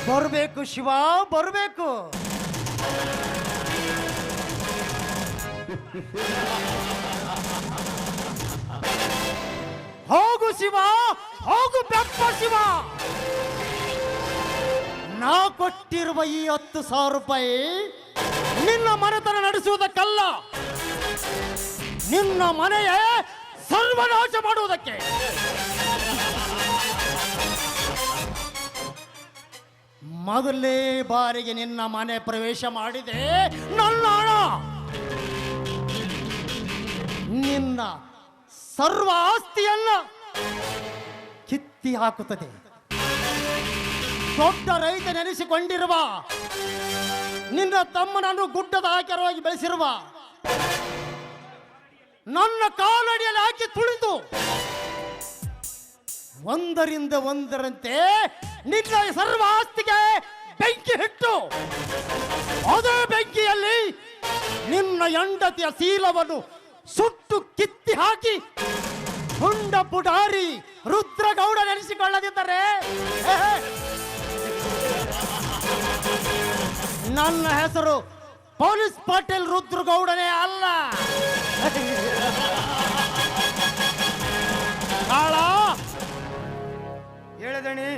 ಬರಬೇಕು ಶಿವ, ಬರಬೇಕು. ಹೋಗು ಶಿವ, ಹೋಗು ಬೆಪ್ಪ ಶಿವ. ನಾ ಕೊಟ್ಟಿರುವ ಈ 10,000 ರೂಪಾಯಿ ನಿನ್ನ ಮನೆತನ ನಡೆಸುವುದಕ್ಕಲ್ಲ, ನಿನ್ನ ಮನೆಯ ಸರ್ವನಾಶ ಮಾಡುವುದಕ್ಕೆ. ಮೊದಲನೇ ಬಾರಿಗೆ ನಿನ್ನ ಮನೆ ಪ್ರವೇಶ ಮಾಡಿದೆ ನನ್ನ ಹಣ. ನಿನ್ನ ಸರ್ವ ಆಸ್ತಿಯನ್ನ ಕಿತ್ತಿ ಹಾಕುತ್ತದೆ. ದೊಡ್ಡ ರೈತ ನೆನೆಸಿಕೊಂಡಿರುವ ನಿನ್ನ ತಮ್ಮನನ್ನು ಗುಡ್ಡದ ಆಕಾರವಾಗಿ ಬೆಳೆಸಿರುವ ನನ್ನ ಕಾಲಡಿಯಲ್ಲಿ ಹಾಕಿ ತುಳಿದು ಒಂದರಿಂದ ಒಂದರಂತೆ ನಿನ್ನ ಸರ್ವ ಆಸ್ತಿಗೆ ಬೆಂಕಿ ಇಟ್ಟು ಅದೇ ಬೆಂಕಿಯಲ್ಲಿ ನಿನ್ನ ಹೆಂಡತಿಯ ಶೀಲವನ್ನು ಸುಟ್ಟು ಕಿತ್ತಿ ಹಾಕಿ ಹುಂಡ ಪುಡಾರಿ ರುದ್ರಗೌಡ ನೆನೆಸಿಕೊಳ್ಳದಿದ್ದರೆ ನನ್ನ ಹೆಸರು ಪೊಲೀಸ್ ಪಾಟೀಲ್ ರುದ್ರಗೌಡನೇ ಅಲ್ಲ. ಕಾಳ ಹೇಳಿದಣಿ,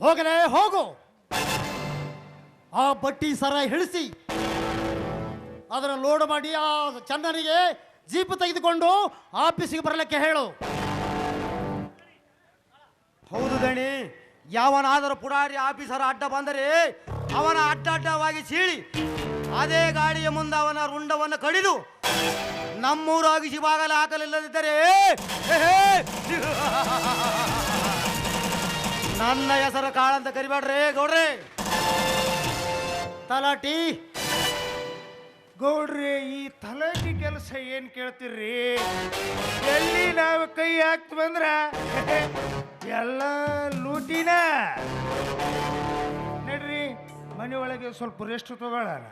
ಹೋಗಲೇ ಹೋಗು. ಆ ಬಟ್ಟಿ ಸರ ಹಿಡಿಸಿ ಅದನ್ನು ಲೋಡ್ ಮಾಡಿ ಆ ಚಂದನಿಗೆ ಜೀಪ್ ತೆಗೆದುಕೊಂಡು ಆಫೀಸಿಗೆ ಬರಲಿಕ್ಕೆ ಹೇಳು. ಹೌದು ದಣಿ. ಯಾವನಾದರೂ ಪುಡಾರಿ ಆಫೀಸರ್ ಅಡ್ಡ ಬಂದರೆ ಅವನ ಅಡ್ಡವಾಗಿ ಸೀಳಿ ಅದೇ ಗಾಡಿಯ ಮುಂದೆ ಅವನ ರುಂಡವನ್ನು ಕಡಿದು ನಮ್ಮೂರಾಗಿ ಶಿವಾಗಲ ಹಾಕಲಿಲ್ಲದಿದ್ದರೆ ನನ್ನ ಹೆಸರು ಕಾಳಂತ ಕರಿಬೇಡ್ರಿ ಗೌಡ್ರೆ. ತಲಾಟಿ ಗೌಡ್ರಿ, ಈ ತಲಾಟಿ ಕೆಲಸ ಏನ್ ಕೇಳ್ತೀರ್ರಿ? ಎಲ್ಲಿ ನಾವು ಕೈ ಹಾಕ್ತವಂದ್ರ ಎಲ್ಲ ಲೂಟಿನ. ನಡ್ರಿ ಮನೆ ಒಳಗೆ ಸ್ವಲ್ಪ ರೆಸ್ಟ್ ತಗೊಳ್ಳೋಣ.